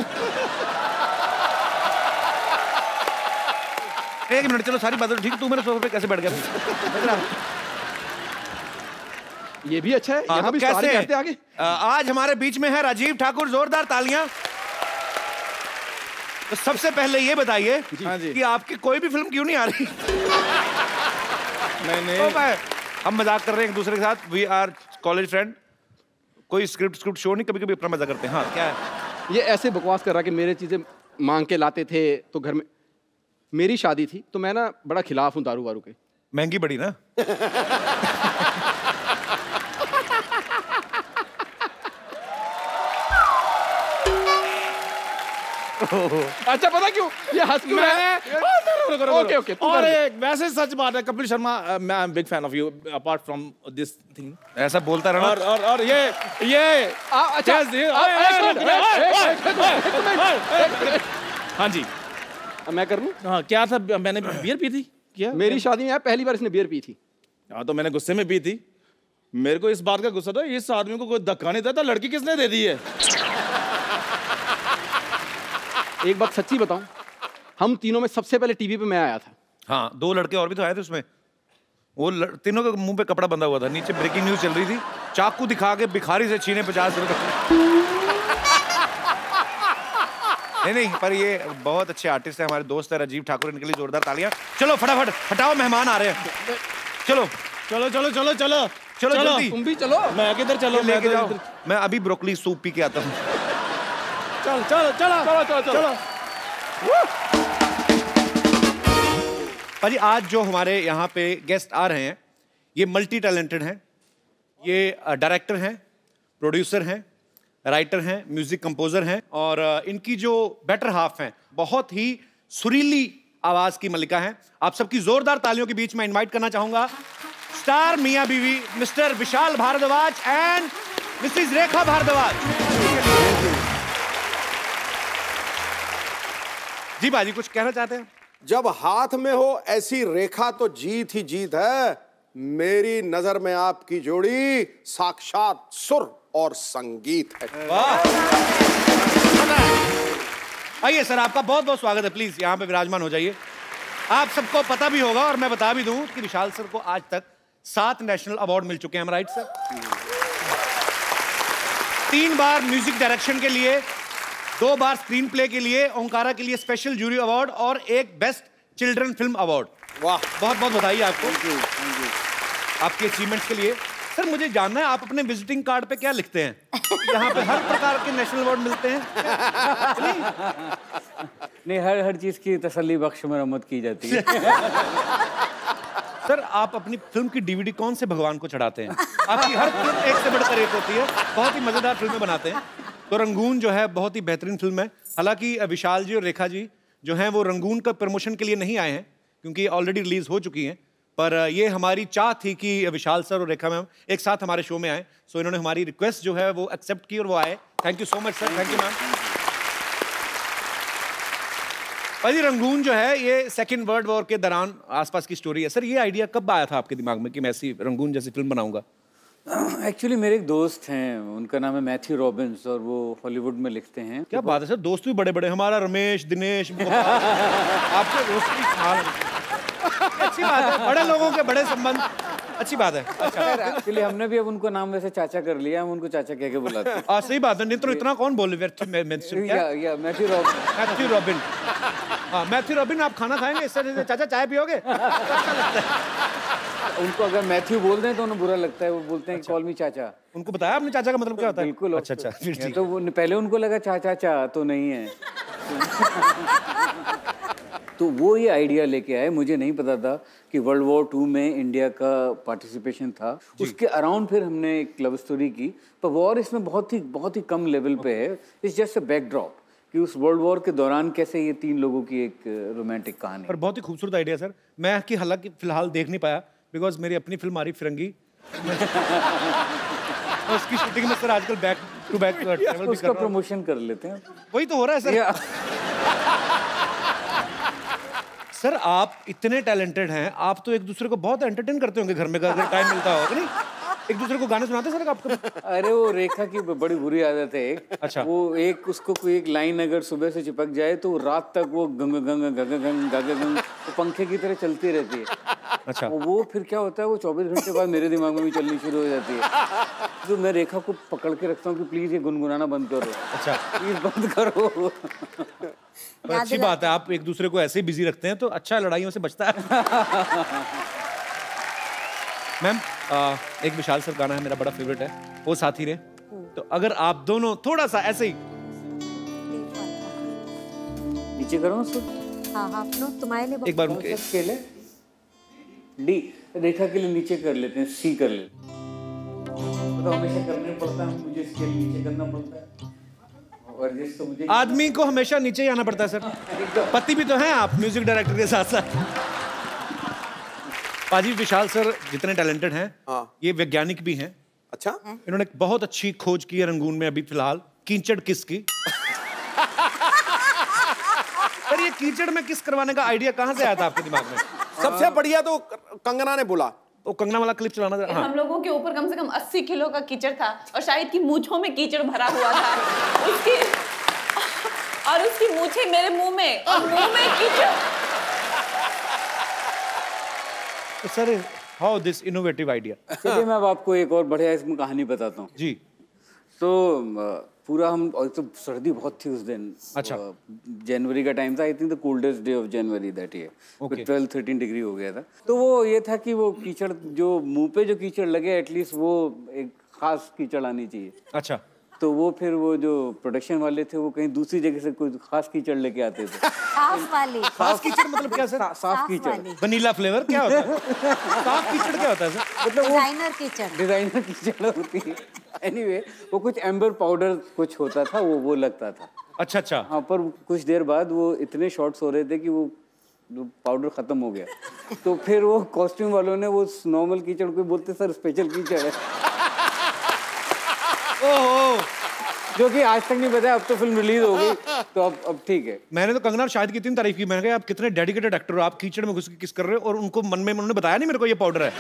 [SPEAKER 1] एक मिनट, चलो सारी बातें ठीक, तू मेरे सोफे पे कैसे बैठ गया?
[SPEAKER 7] ये भी अच्छा है। यहाँ भी
[SPEAKER 1] कैसे
[SPEAKER 7] कहते आगे।
[SPEAKER 1] आज हमारे बीच में है राजीव ठाकुर, जोरदार तालियां। तो सबसे पहले ये बताइए कि आपकी कोई भी फिल्म क्यों नहीं आ रही?
[SPEAKER 4] नहीं,
[SPEAKER 1] हम मजाक कर रहे हैं एक दूसरे के साथ, वी आर कॉलेज फ्रेंड। कोई स्क्रिप्ट शो नहीं, कभी कभी अपना मजाक करते हैं। हाँ, क्या है?
[SPEAKER 7] ये ऐसे बकवास कर रहा कि मेरे चीजें मांग के लाते थे तो घर में। मेरी शादी थी तो मैं ना बड़ा खिलाफ हूँ दारू वारू के।
[SPEAKER 1] महंगी बड़ी ना।
[SPEAKER 7] अच्छा, पता क्यों ये हंस क्यों रहा है? Okay okay.
[SPEAKER 4] और वैसे सच बात है कपिल शर्मा, मैं I am big fan of you apart from this thing.
[SPEAKER 1] ऐसा बोलता रहना।
[SPEAKER 4] और ये
[SPEAKER 7] अच्छा,
[SPEAKER 4] हाँ जी,
[SPEAKER 7] मैं कर लूं?
[SPEAKER 4] हाँ, क्या था? मैंने बियर पी थी क्या?
[SPEAKER 7] मेरी शादी में पहली बार इसने बियर पी थी।
[SPEAKER 4] हाँ तो मैंने गुस्से में पी थी। मेरे को इस बात का गुस्सा था, इस आदमी को कोई धक्का नहीं देता, लड़की किसने दे दी है?
[SPEAKER 7] एक बात सच्ची बताऊं, हम तीनों में सबसे पहले टीवी पे मैं आया था।
[SPEAKER 1] हाँ, 2 लड़के और भी तो आए थे उसमें। वो तीनों के मुंह पे कपड़ा बंधा हुआ था, नीचे ब्रेकिंग न्यूज चल रही थी, चाकू दिखा के भिखारी से छीने 50 रुपए। नहीं, पर ये बहुत अच्छे आर्टिस्ट है, हमारे दोस्त है राजीव ठाकुर, इनके लिए जोरदार तालियां। चलो फटाफट हटाओ, मेहमान आ रहे हैं। चलो
[SPEAKER 4] चलो चलो चलो चलो
[SPEAKER 1] चलो जल्दी।
[SPEAKER 7] तुम भी चलो।
[SPEAKER 4] मैं किधर चलो?
[SPEAKER 1] लेके जाओ। मैं अभी ब्रोकली सूप पी के आता हूँ।
[SPEAKER 4] चल चलो चलो चलो चलो चलो।
[SPEAKER 1] भाजी आज जो हमारे यहाँ पे गेस्ट आ रहे हैं, ये मल्टी टैलेंटेड हैं। ये डायरेक्टर हैं, प्रोड्यूसर हैं, राइटर हैं, म्यूजिक कंपोजर हैं, और इनकी जो बेटर हाफ हैं, बहुत ही सुरीली आवाज की मलिका हैं। आप सबकी जोरदार तालियों के बीच में इनवाइट करना चाहूंगा स्टार मियां बीवी Mr Vishal Bhardwaj and Mrs Rekha Bhardwaj. जी बाजी, कुछ कहना चाहते हैं?
[SPEAKER 8] जब हाथ में हो ऐसी रेखा तो जीत ही जीत है। मेरी नजर में आपकी जोड़ी साक्षात सुर और संगीत है।
[SPEAKER 1] आइए सर, आपका बहुत बहुत स्वागत है। प्लीज यहाँ पे विराजमान हो जाइए। आप सबको पता भी होगा और मैं बता भी दूं कि विशाल सर को आज तक 7 नेशनल अवार्ड मिल चुके हैं। हम राइट सर? 3 बार म्यूजिक डायरेक्शन के लिए, 2 बार स्क्रीन प्ले के लिए, ओंकारा के लिए स्पेशल जूरी अवार्ड और 1 बेस्ट चिल्ड्रन फिल्म अवार्ड। वाह, बहुत बहुत बधाई आपको आपकी अचीवमेंट्स के लिए। सर मुझे जानना है, आप अपने विजिटिंग कार्ड पे क्या लिखते हैं? यहाँ पे हर प्रकार के नेशनल अवार्ड मिलते हैं?
[SPEAKER 2] नहीं, हर चीज की तसल्ली बख्श मरम्मत की जाती है।
[SPEAKER 1] सर आप अपनी फिल्म की डीवीडी कौन से भगवान को चढ़ाते हैं? आपकी हर फिल्म एक से बढ़कर एक होती है, बहुत ही मजेदार फिल्में बनाते हैं। तो रंगून जो है बहुत ही बेहतरीन फिल्म है। हालांकि विशाल जी और रेखा जी जो हैं वो रंगून का प्रमोशन के लिए नहीं आए हैं, क्योंकि ऑलरेडी रिलीज हो चुकी हैं। पर ये हमारी चाह थी कि विशाल सर और रेखा मैम एक साथ हमारे शो में आए, सो इन्होंने हमारी रिक्वेस्ट जो है वो एक्सेप्ट की और वो आए। Thank you so much sir. Thank you ma'am. भाई रंगून जो है ये सेकेंड वर्ल्ड वॉर के दौरान आसपास की स्टोरी है। सर ये आइडिया कब आया था आपके दिमाग में कि मैं ऐसी रंगून जैसी फिल्म बनाऊंगा?
[SPEAKER 2] एक्चुअली मेरे एक दोस्त हैं, उनका नाम है मैथ्यू रॉबिन्स और वो हॉलीवुड में लिखते हैं।
[SPEAKER 1] क्या बात है सर, दोस्त भी बड़े बड़े। हमारा रमेश, दिनेश, आपके दोस्त भी अच्छी बात है, बड़े लोगों के बड़े संबंध, अच्छी बात है। अच्छा
[SPEAKER 2] एक्चुअली हमने भी अब उनको नाम वैसे चाचा कर लिया, हम उनको चाचा कह के बुलाते हैं।
[SPEAKER 1] सही बात है। नहीं तो इतना कौन बोले?
[SPEAKER 2] Matthew
[SPEAKER 1] robin. हाँ मैथ्यू रॉबिन, आप खाना खाएंगे इससे चाचा चाय पियोगे?
[SPEAKER 2] उनको अगर मैथ्यू बोल दें तो उन्हें बुरा लगता है, वो बोलते हैं कॉल मी चाचा।
[SPEAKER 1] उनको बताया आपने चाचा का मतलब क्या होता है?
[SPEAKER 2] बिल्कुल।
[SPEAKER 1] अच्छा अच्छा।
[SPEAKER 2] तो वो पहले उनको लगा चाचा चा तो नहीं है। तो वो ये आइडिया लेके आए। मुझे नहीं पता था कि वर्ल्ड वॉर 2 में इंडिया का पार्टिसिपेशन था। उसके अराउंड फिर हमने एक लव स्टोरी की, पर वॉर इसमें बहुत ही कम लेवल पे है। इट्स जस्ट अ बैकड्रॉप कि उस वर्ल्ड वॉर के दौरान कैसे ये 3 लोगों की एक रोमांटिक कहानी।
[SPEAKER 1] पर बहुत ही खूबसूरत आइडिया सर। मैं कि हालांकि फिलहाल देख नहीं पाया बिकॉज मेरी अपनी फिल्म आ रही फिरंगी। उसकी शूटिंग में सर आजकल बैक टू बैक ट्रैवल भी कर रहा हूं।
[SPEAKER 2] उसका प्रमोशन कर लेते हैं।
[SPEAKER 1] वही तो हो रहा है सर। सर आप इतने टैलेंटेड हैं, आप तो एक दूसरे को बहुत एंटरटेन करते होंगे घर में, अगर टाइम मिलता होगा नहीं? एक दूसरे को गाने सुनाते सर आपको?
[SPEAKER 2] अरे वो रेखा की बड़ी बुरी आदत है एक।
[SPEAKER 1] अच्छा।
[SPEAKER 2] वो उसको कोई एक लाइन अगर सुबह से चिपक जाए तो रात तक वो गंग गंग गंग गंग गंग गंग पंखे की तरह चलती रहती है।
[SPEAKER 1] अच्छा।
[SPEAKER 2] वो फिर क्या होता है, वो 24 घंटे बाद मेरे दिमाग में भी चलनी शुरू हो जाती है। तो मैं रेखा को पकड़ के रखता हूँ कि प्लीज ये गुनगुनाना बंद करो। अच्छा प्लीज बंद करो।
[SPEAKER 1] अच्छी बात है, आप एक दूसरे को ऐसे ही बिजी रखते हैं तो अच्छा लड़ाइयों से बचता है। मैम एक विशाल सर गाना है मेरा बड़ा फेवरेट है, वो साथी रे। तो अगर आप दोनों थोड़ा सा ऐसे ही
[SPEAKER 2] नीचे करो उसको।
[SPEAKER 3] हाँ तुम्हारे लिए
[SPEAKER 1] एक बार
[SPEAKER 2] स्केल है डी, रेखा के लिए नीचे कर लेते हैं, सी कर लेते हैं। तो हमेशा करने पड़ता है, मुझे स्केल नीचे करना पड़ता है और जिस तो मुझे
[SPEAKER 1] आदमी को हमेशा नीचे ही आना पड़ता है सर। पति भी तो हैं आप म्यूजिक डायरेक्टर के साथ साथ। पाजी विशाल सर जितने टैलेंटेड हैं, ये वैज्ञानिक भी हैं।
[SPEAKER 8] अच्छा।
[SPEAKER 1] इन्होंने एक बहुत अच्छी खोज की है रंगून में अभी फिलहाल, कीचड़ किस की। सर ये कीचड़ में किस करवाने का आइडिया कहाँ से आया था आपके दिमाग में?
[SPEAKER 8] सबसे बढ़िया तो कंगना ने बोला,
[SPEAKER 1] वो कंगना वाला क्लिप चलाना था। हाँ।
[SPEAKER 9] हम लोगों के ऊपर कम से कम 80 किलो का कीचड़ था और शायद की मूंछों में कीचड़ भरा हुआ था उसकी मूंछें मेरे मुंह में और मुंह में कीचड़।
[SPEAKER 1] Sir how this innovative idea.
[SPEAKER 2] चलिए मैं अब आपको एक और बढ़िया इसमें कहानी बताता हूँ
[SPEAKER 1] जी।
[SPEAKER 2] तो पूरा हम, और तो सर्दी बहुत थी उस दिन।
[SPEAKER 1] अच्छा।
[SPEAKER 2] जनवरी का टाइम था, I think the coldest day of January that year. 12-13 degree हो गया था। तो वो ये था कि वो कीचड़ जो मुंह पे जो कीचड़ लगे एटलीस्ट वो एक खास कीचड़ आनी चाहिए।
[SPEAKER 1] अच्छा।
[SPEAKER 2] तो वो फिर वो जो प्रोडक्शन वाले थे वो कहीं दूसरी जगह से कोई खास कीचड़ लेके आते थे।
[SPEAKER 3] साफ वाली।
[SPEAKER 1] खास कीचड़ मतलब क्या सर?
[SPEAKER 2] साफ कीचड़।
[SPEAKER 1] वनीला फ्लेवर क्या होता है? साफ कीचड़ क्या होता है सर?
[SPEAKER 2] मतलब
[SPEAKER 3] डिजाइनर कीचड़।
[SPEAKER 2] डिजाइनर कीचड़ होती है। एनीवे वो कुछ एम्बर पाउडर कुछ होता था, वो लगता था।
[SPEAKER 1] अच्छा अच्छा।
[SPEAKER 2] हाँ, पर कुछ देर बाद वो इतने शॉट्स हो रहे थे कि वो पाउडर खत्म हो गया। तो फिर वो कॉस्ट्यूम वालों ने वो नॉर्मल कीचड़ को बोलते सर स्पेशल कीचड़ है।
[SPEAKER 1] ओह,
[SPEAKER 2] जो कि आज तक नहीं बताया। अब तो फिल्म रिलीज हो गई तो अब ठीक है।
[SPEAKER 1] मैंने तो कंगना शाहिद की इतनी तारीफ की, मैंने कहा आप कितने डेडिकेटेड एक्टर हो, आप कीचड़ में घुस के किस कर रहे हो, और उनको मन में उन्होंने बताया नहीं मेरे को ये पाउडर है।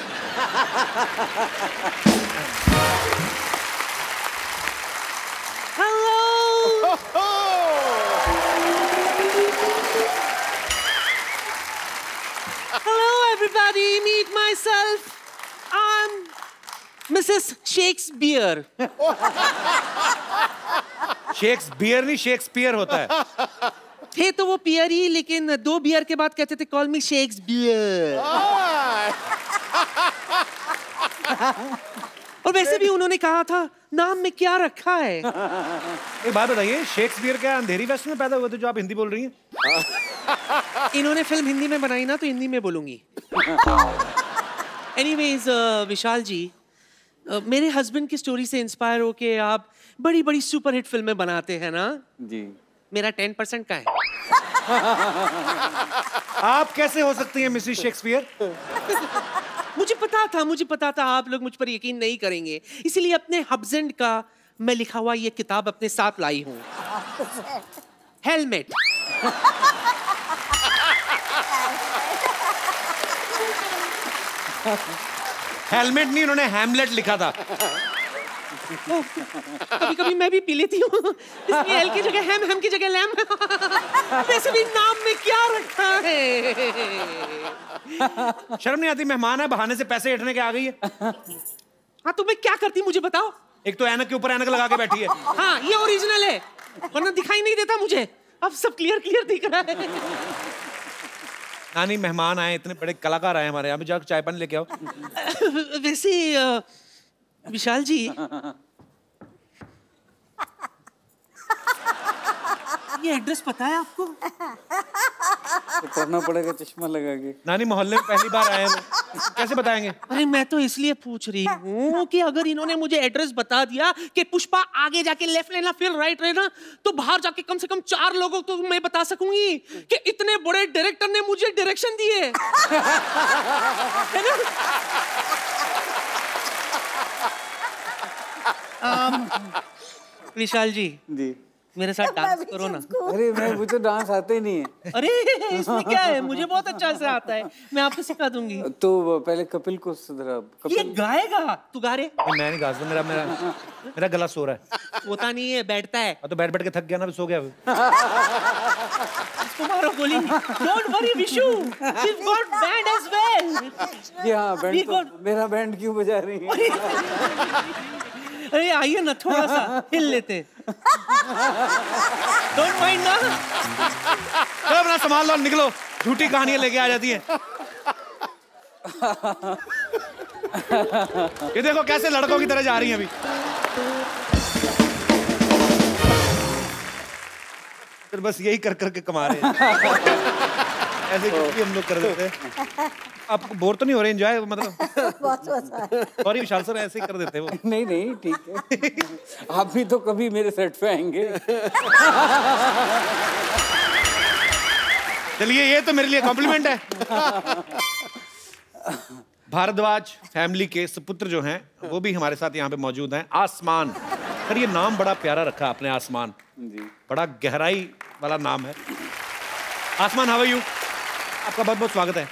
[SPEAKER 10] Hello everybody, meet myself. I'm Mrs. Shakespeare.
[SPEAKER 1] Shakespeare नहीं, शेक्सपियर होता है।
[SPEAKER 10] थे तो वो पियर ही, लेकिन 2 बियर के बाद कहते थे कॉल मी शेक्सपियर। और वैसे भी उन्होंने कहा था नाम में क्या रखा है।
[SPEAKER 1] एक बात बताइए, शेक्सपियर क्या अंधेरी वेस्ट में पैदा हुए थे जो आप हिंदी बोल रही हैं?
[SPEAKER 10] इन्होंने फिल्म हिंदी में बनाई ना, तो हिंदी में बोलूंगी। एनीवेज विशाल जी, मेरे हस्बैंड की स्टोरी से इंस्पायर होके आप बड़ी बड़ी सुपरहिट फिल्में बनाते हैं ना
[SPEAKER 2] जी।
[SPEAKER 10] मेरा 10% का है।
[SPEAKER 1] आप कैसे हो सकती हैं मिसेस शेक्सपियर?
[SPEAKER 10] मुझे पता था आप लोग मुझ पर यकीन नहीं करेंगे, इसीलिए अपने हस्बैंड का मैं लिखा हुआ ये किताब अपने साथ लाई हूँ। हेलमेट।
[SPEAKER 1] हेलमेट नहीं, उन्होंने हैमलेट लिखा था।
[SPEAKER 10] कभी कभी मैं भी पी लेती हूँ, इसलिए एल की जगह हैम की जगह लैम। वैसे भी नाम में क्या रखा है।
[SPEAKER 1] शर्म नहीं आती? मेहमान है, बहाने से पैसे ऐंठने के आ गई है।
[SPEAKER 10] हाँ तो मैं क्या करती मुझे बताओ।
[SPEAKER 1] एक तो ऐनक के ऊपर ऐनक लगा के बैठी है।
[SPEAKER 10] हाँ ये ओरिजिनल है, वरना दिखाई नहीं देता मुझे। अब सब क्लियर दिख रहा है।
[SPEAKER 1] नानी मेहमान आए, इतने बड़े कलाकार आए हमारे यहाँ पे, जाकर चाय पानी लेके आओ।
[SPEAKER 10] वैसे विशाल जी, ये एड्रेस पता है आपको?
[SPEAKER 2] तो करना पड़ेगा चश्मा लगा के।
[SPEAKER 1] नानी मोहल्ले में पहली बार आए हैं, कैसे बताएंगे?
[SPEAKER 10] अरे मैं तो इसलिए पूछ रही हूँ कि अगर इन्होंने मुझे एड्रेस बता दिया कि पुष्पा आगे जाके लेफ्ट लेना फिर राइट लेना, तो बाहर जाके कम से कम 4 लोगों को तो मैं बता सकूंगी कि इतने बड़े डायरेक्टर ने मुझे डायरेक्शन दिए। है ना? विशाल जी मेरे साथ डांस करो ना।
[SPEAKER 2] अरे मुझे डांस आते ही नहीं है।
[SPEAKER 10] अरे इसमें क्या है, मुझे बहुत अच्छा से आता है, मैं आपको सिखा दूंगी।
[SPEAKER 2] तो पहले कपिल को सुधरा।
[SPEAKER 10] ये गाएगा, तू गा रहे?
[SPEAKER 1] मैं नहीं गा सकता, मेरा गला सो रहा है।
[SPEAKER 10] होता नहीं है, बैठता है।
[SPEAKER 1] तो बैठ के थक गया ना, सो गया।
[SPEAKER 10] इसको मारो गोली। Don't worry Vishu, we've got band as well।
[SPEAKER 2] जी हाँ, बैंड तो, मेरा बैंड क्यों बजा रही है?
[SPEAKER 10] अरे आइए ना, थोड़ा सा हिल लेते। Don't mind ना।
[SPEAKER 1] तो अपना संभाल लो, निकलो, झूठी कहानियां लेके आ जाती हैं। ये देखो कैसे लड़कों की तरह जा रही हैं अभी। फिर बस यही कर करके कमा रहे हैं। ऐसे कुछ भी हम लोग कर देते हैं। आप बोर तो नहीं हो रहे? एंजॉय मतलब सॉरी विशाल सर, ऐसे ही कर देते हैं वो।
[SPEAKER 2] नहीं ठीक है। आप भी तो कभी मेरे सेट पे आएंगे।
[SPEAKER 1] चलिए, ये तो मेरे लिए कॉम्प्लीमेंट है। भारद्वाज फैमिली के सुपुत्र जो हैं वो भी हमारे साथ यहाँ पे मौजूद हैं। आसमान, सर ये नाम बड़ा प्यारा रखा आपने, आसमान
[SPEAKER 2] जी,
[SPEAKER 1] बड़ा गहराई वाला नाम है। आसमान, हाउ आर यू? आपका बहुत बहुत स्वागत है।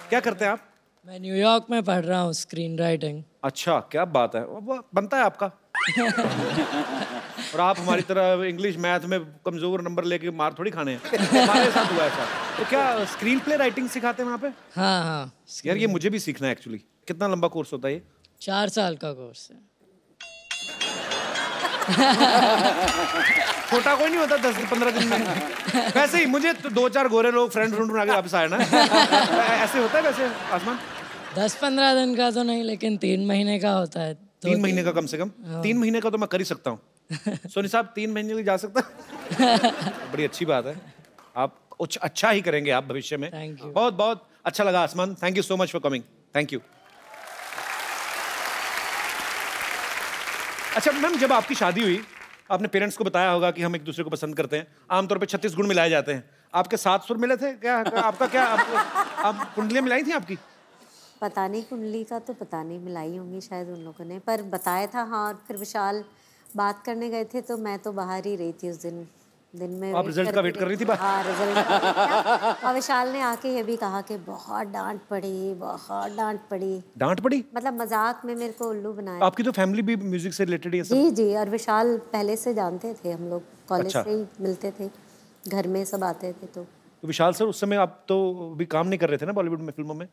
[SPEAKER 1] क्या करते हैं आप?
[SPEAKER 11] मैं न्यूयॉर्क में पढ़ रहा हूँ स्क्रीन राइटिंग।
[SPEAKER 1] अच्छा, क्या बात है, वो बनता है आपका। और आप हमारी तरह इंग्लिश मैथ में कमजोर नंबर लेके मार थोड़ी खाने हैं। हमारे साथ हुआ ऐसा। तो क्या स्क्रीन प्ले राइटिंग सिखाते हैं वहाँ पे?
[SPEAKER 11] हाँ हाँ।
[SPEAKER 1] यार ये मुझे भी सीखना है एक्चुअली। कितना लंबा कोर्स होता है ये?
[SPEAKER 11] 4 साल का कोर्स है।
[SPEAKER 1] छोटा कोई नहीं होता 10-15 दिन में। वैसे ही मुझे तो 2-4 गोरे लोग फ्रेंड बना के वापस आए ना। ऐसे होता है वैसे आसमान?
[SPEAKER 11] 10-15 दिन का तो नहीं, लेकिन 3 महीने का होता है।
[SPEAKER 1] 3 महीने का कम से कम? 3 महीने का तो मैं कर ही सकता हूँ। सोनी साहब 3 महीने के लिए जा सकता? बड़ी अच्छी बात है। आप कुछ अच्छा ही करेंगे आप भविष्य में। बहुत बहुत अच्छा लगा आसमान। Thank you so much for coming. Thank you. अच्छा मैम, जब आपकी शादी हुई आपने पेरेंट्स को बताया होगा कि हम एक दूसरे को पसंद करते हैं। आमतौर पे 36 गुण मिलाए जाते हैं। आपके 7 सुर मिले थे क्या? आपका क्या आप कुंडलियां मिलाई थी आपकी?
[SPEAKER 3] पता नहीं, कुंडली का तो पता नहीं, मिलाई होंगी शायद उन लोगों ने, पर बताया था। हाँ, और फिर विशाल बात करने गए थे तो मैं तो बाहर ही रही थी उस दिन में।
[SPEAKER 1] आप रिजल्ट का वेट कर रही थी?
[SPEAKER 3] हाँ, रिजल्ट। और विशाल ने आके ये भी कहा कि बहुत डांट पड़ी, बहुत डांट पड़ी।
[SPEAKER 1] डांट पड़ी?
[SPEAKER 3] मतलब मजाक में मेरे को उल्लू बनाया।
[SPEAKER 1] आपकी तो फैमिली भी म्यूजिक से रिलेटेड ही है सब?
[SPEAKER 3] जी जी, और विशाल पहले से जानते थे, हम लोग कॉलेज
[SPEAKER 1] अच्छा।
[SPEAKER 3] से ही मिलते थे, घर में सब आते थे। तो
[SPEAKER 1] विशाल सर उस समय आप तो भी काम नहीं कर रहे थे ना बॉलीवुड में, फिल्मों में?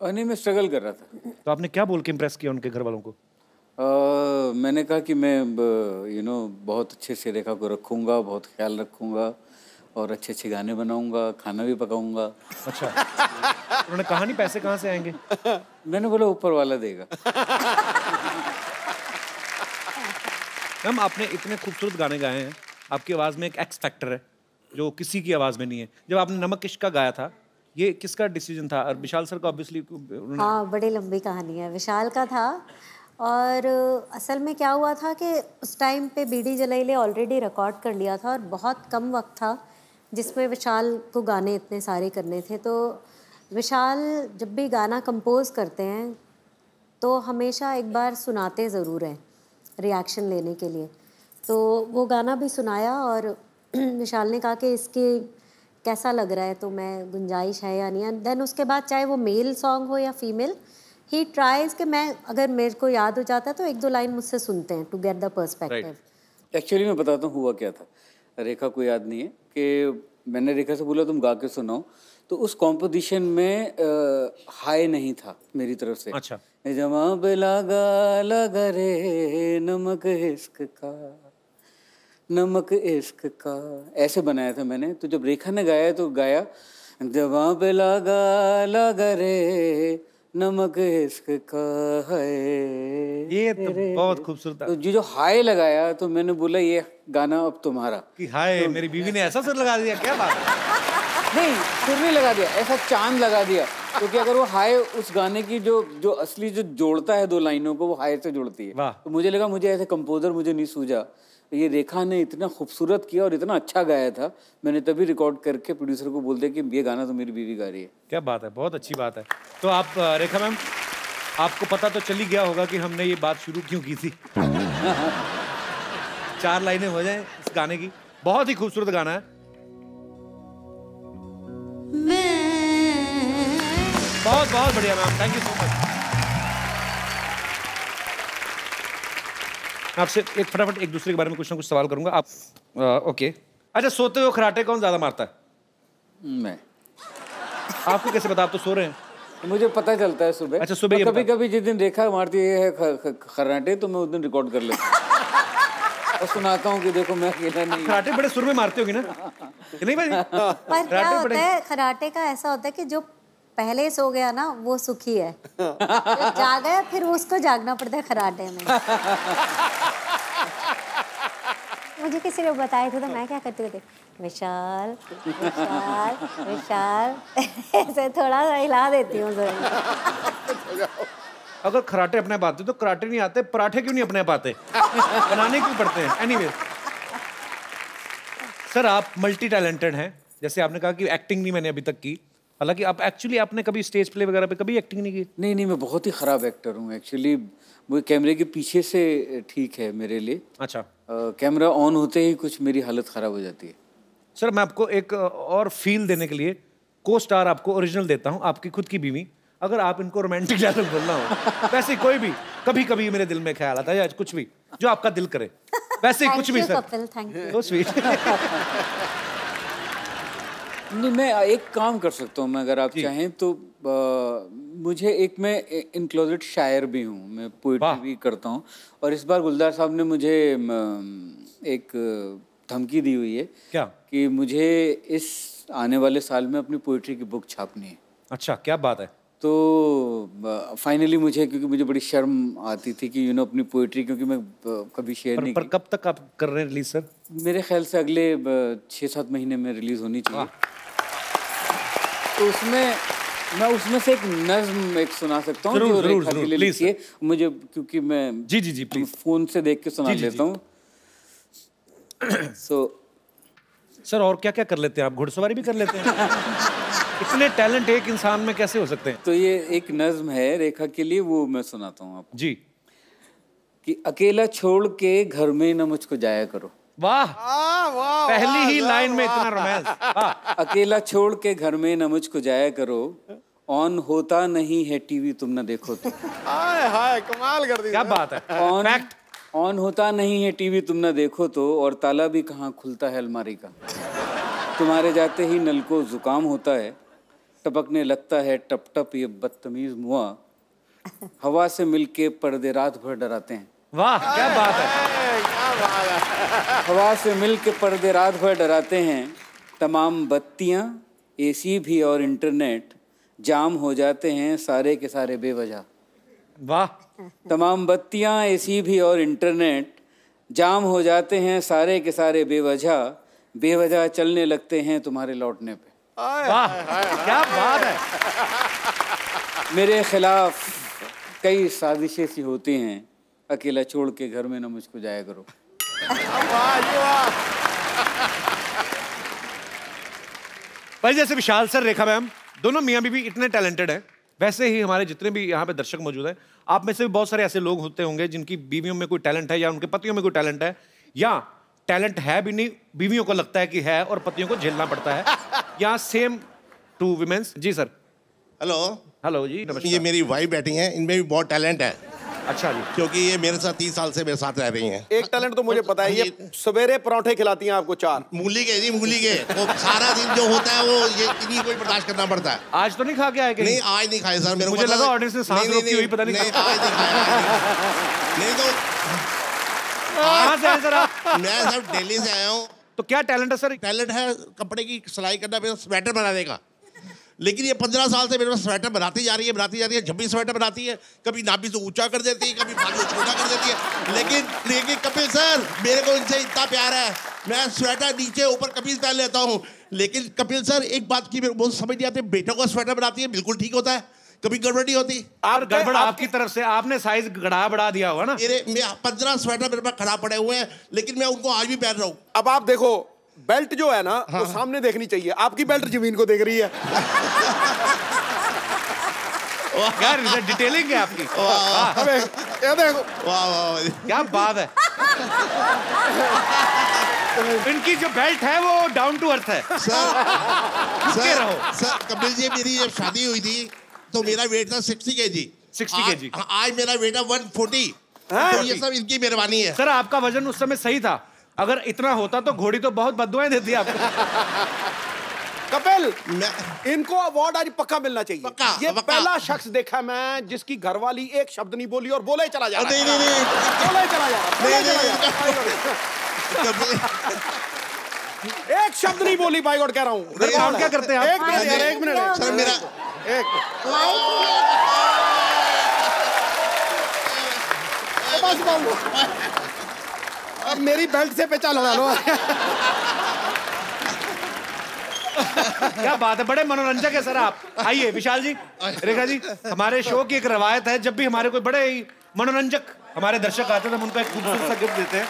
[SPEAKER 2] नहीं, मैं स्ट्रगल कर रहा था।
[SPEAKER 1] तो आपने क्या बोल के इम्प्रेस किया उनके घर वालों को?
[SPEAKER 2] मैंने कहा कि मैं बहुत अच्छे से रेखा को रखूँगा, बहुत ख्याल रखूँगा और अच्छे अच्छे गाने बनाऊँगा, खाना भी पकाऊँगा।
[SPEAKER 1] अच्छा। उन्होंने कहा नहीं पैसे कहाँ से आएंगे?
[SPEAKER 2] मैंने बोला ऊपर वाला देगा।
[SPEAKER 1] मैम आपने इतने खूबसूरत गाने गाए हैं, आपकी आवाज़ में एक एक्स फैक्टर है जो किसी की आवाज़ में नहीं है। जब आपने नमक इश्क का गाया था, ये किसका डिसीजन था? और विशाल सर का ऑब्वियसली।
[SPEAKER 3] हाँ, बड़ी लंबी कहानी है। विशाल का था, और असल में क्या हुआ था कि उस टाइम पे बीडी जलाइले ऑलरेडी रिकॉर्ड कर लिया था और बहुत कम वक्त था जिसमें विशाल को गाने इतने सारे करने थे। तो विशाल जब भी गाना कंपोज करते हैं तो हमेशा एक बार सुनाते ज़रूर हैं रिएक्शन लेने के लिए। तो वो गाना भी सुनाया और विशाल ने कहा कि इसके कैसा लग रहा है, तो मैं गुंजाइश है या नहीं। देन उसके बाद चाहे वो मेल सॉन्ग हो या फीमेल, ही ट्राइज कि मैं अगर मेरे को याद हो जाता है तो 1-2 लाइन मुझसे सुनते हैं to get the perspective.
[SPEAKER 2] Actually मैं बताता हूँ हुआ क्या था। रेखा को याद नहीं है कि मैंने रेखा से बोला तुम गा के सुनाओ, तो उस कॉम्पोजिशन में हाई नहीं था मेरी तरफ से।
[SPEAKER 1] अच्छा।
[SPEAKER 2] जवाब लगा लगा रे नमक इश्क का, नमक इश्क का, ऐसे बनाया था मैंने। तो जब रेखा ने गाया तो गाया जवाब लगा लगा रे नमक इश्क का है।
[SPEAKER 1] ये तो बहुत खूबसूरत था।
[SPEAKER 2] तो जो हाय लगाया तो मैंने बोला ये गाना अब तुम्हारा।
[SPEAKER 1] कि हाय मेरी बीवी ने ऐसा सुर लगा दिया, क्या बात है?
[SPEAKER 2] नहीं, सुर नहीं लगा दिया, ऐसा चांद लगा दिया। क्योंकि अगर वो हाय उस गाने की जो असली जो जोड़ता है 2 लाइनों को, वो हाय से जोड़ती है। तो मुझे लगा मुझे ऐसे कंपोजर मुझे नहीं सूझा। ये रेखा ने इतना खूबसूरत किया और इतना अच्छा गाया था, मैंने तभी रिकॉर्ड करके प्रोड्यूसर को बोल दिया कि ये गाना तो मेरी बीवी गा रही है।
[SPEAKER 1] क्या बात है, बहुत अच्छी बात है। तो आप रेखा मैम, आपको पता तो चल ही गया होगा कि हमने ये बात शुरू क्यों की थी। 4 लाइनें हो जाएं इस गाने की। बहुत ही खूबसूरत गाना है। बहुत बहुत बढ़िया ma'am, thank you so much. आपसे एक फटाफट एक दूसरे के बारे में कुछ ना कुछ सवाल करूंगा। आप ओके। अच्छा, सोते हुए खराटे कौन ज्यादा मारता है?
[SPEAKER 2] मैं।
[SPEAKER 1] आपको कैसे पता? आप तो सो रहे हैं।
[SPEAKER 2] मुझे पता चलता है सुबह।
[SPEAKER 1] अच्छा, सुबह
[SPEAKER 2] कभी कभी जिस दिन रेखा मारती है खराटे तो मैं उस दिन रिकॉर्ड कर लेता हूँ और सुनाता हूँ कि देखो मैं अकेला नहीं।
[SPEAKER 1] खराटे बड़े सुर में मारते होगी ना? नहीं भाई?
[SPEAKER 3] पर क्या होता है खराटे का, ऐसा होता है कि जो पहले सो गया ना वो सुखी है, जाग गया फिर उसको जागना पड़ता है खराटे में। मुझे किसी ने बताया था तो मैं क्या करती थी, विशाल विशाल विशाल ऐसे थोड़ा सा हिला देती हूँ।
[SPEAKER 1] अगर खराटे अपने आप आते तो कराटे नहीं आते, पराठे क्यों नहीं अपने आप आते? बनाने क्यों पड़ते हैं? एनीवे सर, आप मल्टी टैलेंटेड हैं। जैसे आपने कहा कि एक्टिंग नहीं मैंने अभी तक की, हालांकि आप एक्चुअली आपने कभी स्टेज प्ले वगैरह पे कभी एक्टिंग नहीं की?
[SPEAKER 2] नहीं, मैं बहुत ही ख़राब एक्टर हूँ एक्चुअली। वो कैमरे के पीछे से ठीक है मेरे लिए।
[SPEAKER 1] अच्छा।
[SPEAKER 2] कैमरा ऑन होते ही कुछ मेरी हालत ख़राब हो जाती है।
[SPEAKER 1] सर, मैं आपको एक और फील देने के लिए को स्टार आपको ओरिजिनल देता हूँ, आपकी खुद की बीवी। अगर आप इनको रोमांटिक डायलॉग बोलना हो, वैसे कोई भी कभी कभी मेरे दिल में ख्याल आता है या कुछ भी जो आपका दिल करे, वैसे कुछ भी sir.
[SPEAKER 3] Thank you.
[SPEAKER 1] So sweet।
[SPEAKER 2] नहीं, मैं एक काम कर सकता हूँ मैं, अगर आप चाहें तो मुझे मैं इन क्लोजेट शायर भी हूँ, मैं पोइट्री भी करता हूँ। और इस बार गुलजार साहब ने मुझे एक धमकी दी हुई है
[SPEAKER 1] क्या
[SPEAKER 2] कि मुझे इस आने वाले साल में अपनी पोइट्री की बुक छापनी है।
[SPEAKER 1] अच्छा, क्या बात है।
[SPEAKER 2] तो फाइनली मुझे, क्योंकि मुझे बड़ी शर्म आती थी कि अपनी पोइट्री, क्योंकि मैं कभी शेयर नहीं
[SPEAKER 1] पर कब तक आप कर रहे हैं रिलीज सर?
[SPEAKER 2] मेरे ख्याल से अगले 6-7 महीने में रिलीज होनी चाहिए। तो मैं उसमें से एक नज्म एक सुना सकता हूँ जो रेखा के लिए लिखी है मुझे, क्योंकि मैं
[SPEAKER 1] जी
[SPEAKER 2] फोन से देख के सुना लेता हूँ।
[SPEAKER 1] सर और क्या क्या कर लेते हैं आप? घुड़सवारी भी कर लेते हैं? इतने टैलेंट एक इंसान में कैसे हो सकते हैं?
[SPEAKER 2] तो ये एक नज्म है रेखा के लिए, वो मैं सुनाता हूँ आपको।
[SPEAKER 1] जी।
[SPEAKER 2] कि अकेला छोड़ के घर में न मुझको जाया करो।
[SPEAKER 1] वाह, पहली ही लाइन में इतना रोमांस।
[SPEAKER 2] अकेला छोड़ के घर में न मुझको जाया करो, ऑन होता नहीं है टीवी तुम न देखो तो।
[SPEAKER 8] हाय कमाल कर दी।
[SPEAKER 1] क्या बात है।
[SPEAKER 2] ऑन होता नहीं है टीवी तुम न देखो तो, और ताला भी कहाँ खुलता है अलमारी का। तुम्हारे जाते ही नल को जुकाम होता है, टपकने लगता है टप टप ये बदतमीज मुआ, हवा से मिलके पर्दे रात भर डराते हैं।
[SPEAKER 1] वाह, क्या बात है।
[SPEAKER 2] हवा से मिलके पर्दे रात भर डराते हैं, तमाम बत्तियां एसी भी और इंटरनेट जाम हो जाते हैं सारे के सारे बेवजह।
[SPEAKER 1] वाह।
[SPEAKER 2] तमाम बत्तियां एसी भी और इंटरनेट जाम हो जाते हैं सारे के सारे बेवजह चलने लगते हैं तुम्हारे लौटने पे।
[SPEAKER 1] वाह, क्या बात है।
[SPEAKER 2] मेरे खिलाफ कई साजिशें सी होती हैं, अकेला छोड़ के घर में न मुझको जाया करो।
[SPEAKER 1] भाई जैसे विशाल सर, रेखा मैम, दोनों मियाँ बीवी इतने टैलेंटेड हैं, वैसे ही हमारे जितने भी यहाँ पे दर्शक मौजूद हैं, आप में से भी बहुत सारे ऐसे लोग होते होंगे जिनकी बीवियों में कोई टैलेंट है या उनके पतियों में कोई टैलेंट है, या टैलेंट है भी नहीं, बीवियों को लगता है कि है और पतियों को झेलना पड़ता है। या सेम टू विमेंस। जी सर। हेलो जी, नमस्कार।
[SPEAKER 12] ये मेरी वाइफ बैठी हैं, इनमें भी बहुत टैलेंट है।
[SPEAKER 1] अच्छा जी।
[SPEAKER 12] क्योंकि ये मेरे साथ 30 साल से मेरे साथ रह रही हैं।
[SPEAKER 8] एक टैलेंट तो मुझे पता है, ये सवेरे पराठे खिलाती हैं आपको 4
[SPEAKER 12] मूली के जी, मूली के। वो सारा दिन जो होता है वो ये इन्हीं को बर्दाश्त करना पड़ता है।
[SPEAKER 1] आज तो नहीं खा के आए?
[SPEAKER 12] नहीं, आज नहीं खाए सर। मेरे
[SPEAKER 1] मुझे लगा ऑडियंस ने सांस रोकी हुई, पता नहीं।
[SPEAKER 12] आज नहीं खाया। नहीं तो
[SPEAKER 1] कहाँ से आए सर आप?
[SPEAKER 12] मैं सर दिल्ली से आया हूँ।
[SPEAKER 1] तो क्या टैलेंट है सर?
[SPEAKER 12] टैलेंट है कपड़े की सिलाई करना, मेरा स्वेटर बनाने का। लेकिन ये 15 साल से मेरे पास स्वेटर बनाती जा रही है। जब भी स्वेटर बनाती है, कभी नाभि से ऊंचा कर देती है, कभी बाजू छोटा कर देती है। लेकिन कपिल सर, मेरे को इनसे इतना प्यार है, मैं स्वेटर नीचे ऊपर कभी पहन लेता हूँ। लेकिन कपिल सर, एक बात की मेरे को समझ नहीं आती, बेटों का स्वेटर बनाती है, बिल्कुल ठीक होता है, कभी गड़बड़ नहीं होती।
[SPEAKER 1] आप गड़बड़ आपकी तरफ से, आपने साइज बढ़ा दिया होगा ना।
[SPEAKER 12] मेरे 15 स्वेटर मेरे पास खराब पड़े हुए हैं, लेकिन मैं उनको आज भी पहन रहा हूँ।
[SPEAKER 8] अब आप देखो, बेल्ट जो है ना, वो सामने देखनी चाहिए, आपकी बेल्ट जमीन को देख रही है।
[SPEAKER 1] यार डिटेलिंग है आपकी।
[SPEAKER 8] ये देखो,
[SPEAKER 12] वाह,
[SPEAKER 1] क्या बात है। इनकी जो बेल्ट है वो डाउन टू अर्थ है।
[SPEAKER 12] सर कपिल जी, मेरी जब शादी हुई थी तो मेरा वेट था 60 kg।
[SPEAKER 1] 60 kg।
[SPEAKER 12] आज मेरा वेट है 140। तो ये सब इनकी मेहरबानी है।
[SPEAKER 1] सर आपका वजन उस समय सही था, अगर इतना होता तो घोड़ी तो बहुत बददुआएं देती आपको।
[SPEAKER 8] कपिल, इनको अवार्ड आज पक्का मिलना चाहिए।
[SPEAKER 12] पक्का,
[SPEAKER 8] ये
[SPEAKER 12] पक्का।
[SPEAKER 8] पहला शख्स देखा मैं जिसकी घरवाली एक शब्द नहीं बोली और बोले चला जा रहा है।
[SPEAKER 12] नहीं,
[SPEAKER 8] बोले चला जा एक शब्द नहीं बोली, बाई गॉड कह रहा हूँ।
[SPEAKER 1] काम क्या करते हैं आप?
[SPEAKER 8] एक मिनट
[SPEAKER 12] सर, मेरा
[SPEAKER 8] अब मेरी बेल्ट से पहचान लगा लो।
[SPEAKER 1] क्या बात है, बड़े मनोरंजक है सर आप। आइए विशाल जी, रेखा जी, हमारे शो की एक रवायत है, जब भी हमारे कोई बड़े ही मनोरंजक हमारे दर्शक आते हैं तो हम उनको एक खूबसूरत सा गिफ्ट देते हैं।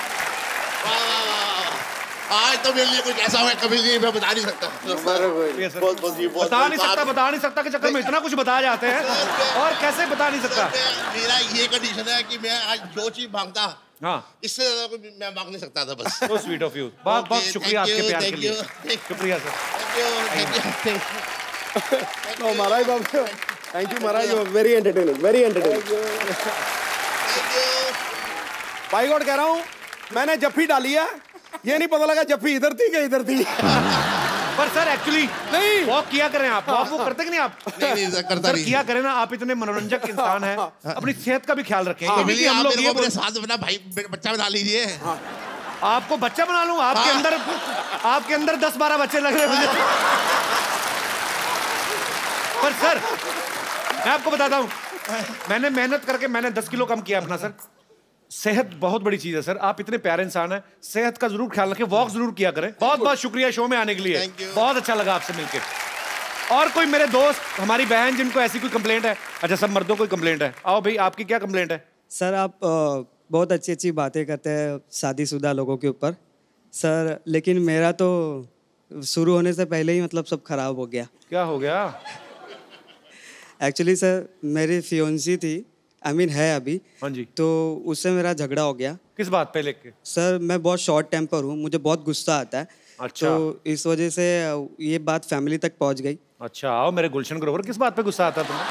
[SPEAKER 12] आज तो मेरे लिए कुछ ऐसा हुआ कभी नहीं, मैं बता नहीं सकता।
[SPEAKER 1] बता नहीं सकता के चक्कर में इतना कुछ बता जाते हैं, और कैसे बता नहीं सकता।
[SPEAKER 12] मेरा ये कंडीशन है कि मैं आज जो चीज मांगता,
[SPEAKER 1] हाँ,
[SPEAKER 12] इससे ज्यादा मैं मांग नहीं सकता था बस।
[SPEAKER 1] So sweet of you। बहुत बहुत शुक्रिया आपके प्यार के लिए। शुक्रिया सर।
[SPEAKER 8] हमारा ही बाबू थैंक यू महाराज, वेरी एंटरटेनिंग, वेरी एंटरटेनिंग। भाई गॉड कह रहा हूँ, मैंने जफ्फी डाली है, ये नहीं पता लगा जफ्फी इधर थी कि इधर थी।
[SPEAKER 1] पर सर एक्चुअली नहीं वॉक किया करें आप, वॉक वो करते कि नहीं आप?
[SPEAKER 12] नहीं करता नहीं।
[SPEAKER 1] किया करें ना, आप इतने मनोरंजक इंसान हैं, अपनी सेहत का भी ख्याल रखें।
[SPEAKER 12] हम लोग ये अपने साथ अपना भाई बच्चा बना लीजिए।
[SPEAKER 1] आपको बच्चा बना लूं? आपके अंदर 10-12 बच्चे लग रहे हैं। पर सर मैं आपको बताता हूं, मैंने मेहनत करके मैंने 10 किलो कम किया अपना। सर सेहत बहुत बड़ी चीज है सर, आप इतने प्यारे इंसान हैं, सेहत का जरूर ख्याल रखें, वॉक जरूर किया करें। बहुत बहुत शुक्रिया शो में आने के लिए, बहुत अच्छा लगा आपसे मिलकर। और कोई मेरे दोस्त, हमारी बहन जिनको ऐसी कोई कंप्लेंट है? अच्छा सब मर्दों को कंप्लेंट है, आओ भाई आपकी क्या कंप्लेंट है?
[SPEAKER 13] सर आप बहुत अच्छी अच्छी बातें करते हैं शादीशुदा लोगों के ऊपर सर, लेकिन मेरा तो शुरू होने से पहले ही मतलब सब खराब हो गया।
[SPEAKER 1] क्या हो गया?
[SPEAKER 13] एक्चुअली सर मेरी फियोन्सी थी, आई मीन है अभी।
[SPEAKER 1] हाँ जी।
[SPEAKER 13] तो उससे मेरा झगड़ा हो गया।
[SPEAKER 1] किस बात पे लेके?
[SPEAKER 13] सर मैं बहुत शॉर्ट टेम्पर हूँ, मुझे बहुत गुस्सा आता है।
[SPEAKER 1] अच्छा।
[SPEAKER 13] तो इस वजह से ये बात फैमिली तक पहुँच गई।
[SPEAKER 1] अच्छा आओ मेरे गुलशन ग्रोवर, किस बात पे गुस्सा आता तुम्हें?